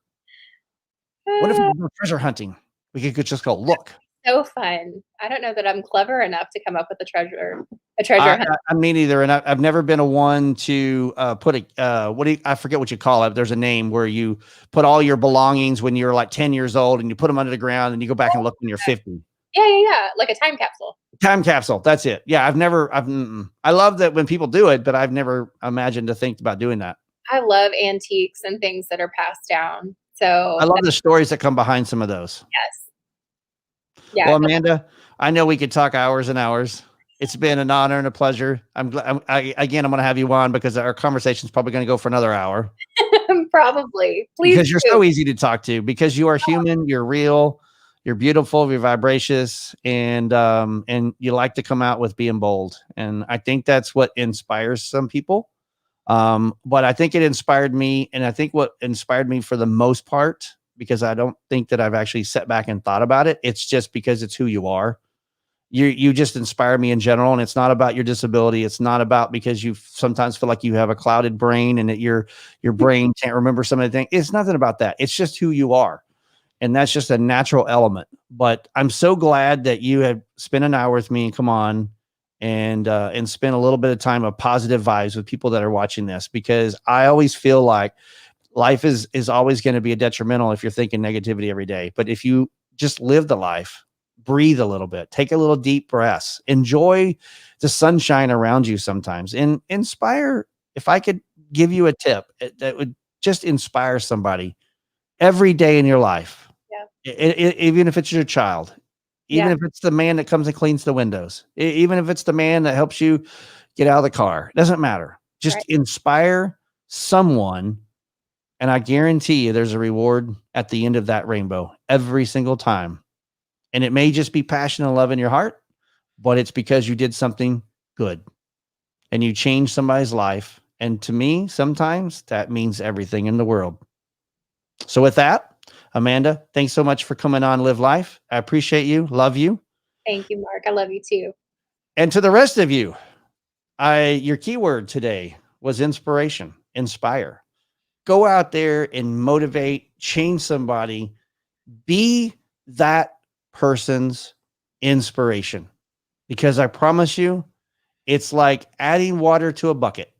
S1: What if we go treasure hunting? We could just go look.
S2: So fun. I don't know that I'm clever enough to come up with a treasure hunt.
S1: I mean, either, and I've never been a one to put a I forget what you call it. There's a name where you put all your belongings when you're like 10 years old and you put them under the ground and you go back and look when you're 50.
S2: Yeah, like a time capsule.
S1: Time capsule. That's it. Yeah, I love that when people do it, but I've never imagined to think about doing that.
S2: I love antiques and things that are passed down. So
S1: I love the stories that come behind some of those.
S2: Yes. Yeah.
S1: Well, Amanda, I know we could talk hours and hours. It's been an honor and a pleasure. I'm glad. I'm going to have you on because our conversation is probably going to go for another hour.
S2: Probably. Please.
S1: Because you're so easy to talk to, because you are human, you're real, you're beautiful, you're vivacious, and you like to come out with being bold. And I think that's what inspires some people. But I think it inspired me. And I think what inspired me for the most part, because I don't think that I've actually sat back and thought about it, it's just because it's who you are. You just inspire me in general. And it's not about your disability. It's not about because you sometimes feel like you have a clouded brain and that your brain can't remember some of the things. It's nothing about that. It's just who you are. And that's just a natural element. But I'm so glad that you have spent an hour with me and come on and spend a little bit of time of positive vibes with people that are watching this, because I always feel like life is always going to be a detrimental if you're thinking negativity every day. But if you just live the life, breathe a little bit, take a little deep breaths, enjoy the sunshine around you sometimes, and inspire. If I could give you a tip that would just inspire somebody every day in your life, even if it's your child, even if it's the man that comes and cleans the windows, even if it's the man that helps you, get out of the car. It doesn't matter. Just
S2: Right.
S1: inspire someone. And I guarantee you there's a reward at the end of that rainbow every single time. And it may just be passion and love in your heart, but it's because you did something good and you changed somebody's life. And to me, sometimes that means everything in the world. So with that, Amanda, thanks so much for coming on Live Life. I appreciate you. Love you.
S2: Thank you, Mark. I love you too.
S1: And to the rest of you, your keyword today was inspiration, inspire. Go out there and motivate, change somebody, be that person's inspiration. Because I promise you, it's like adding water to a bucket.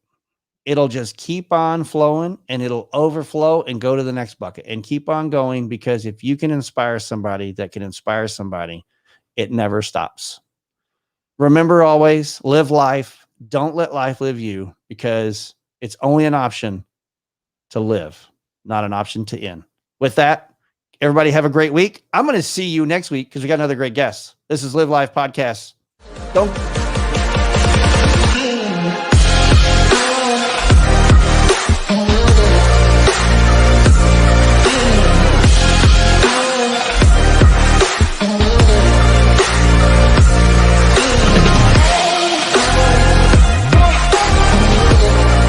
S1: It'll just keep on flowing and it'll overflow and go to the next bucket and keep on going. Because if you can inspire somebody that can inspire somebody, it never stops. Remember always, live life. Don't let life live you, because it's only an option to live, not an option to end. With that, everybody have a great week. I'm going to see you next week because we got another great guest. This is Live Life Podcast. Don't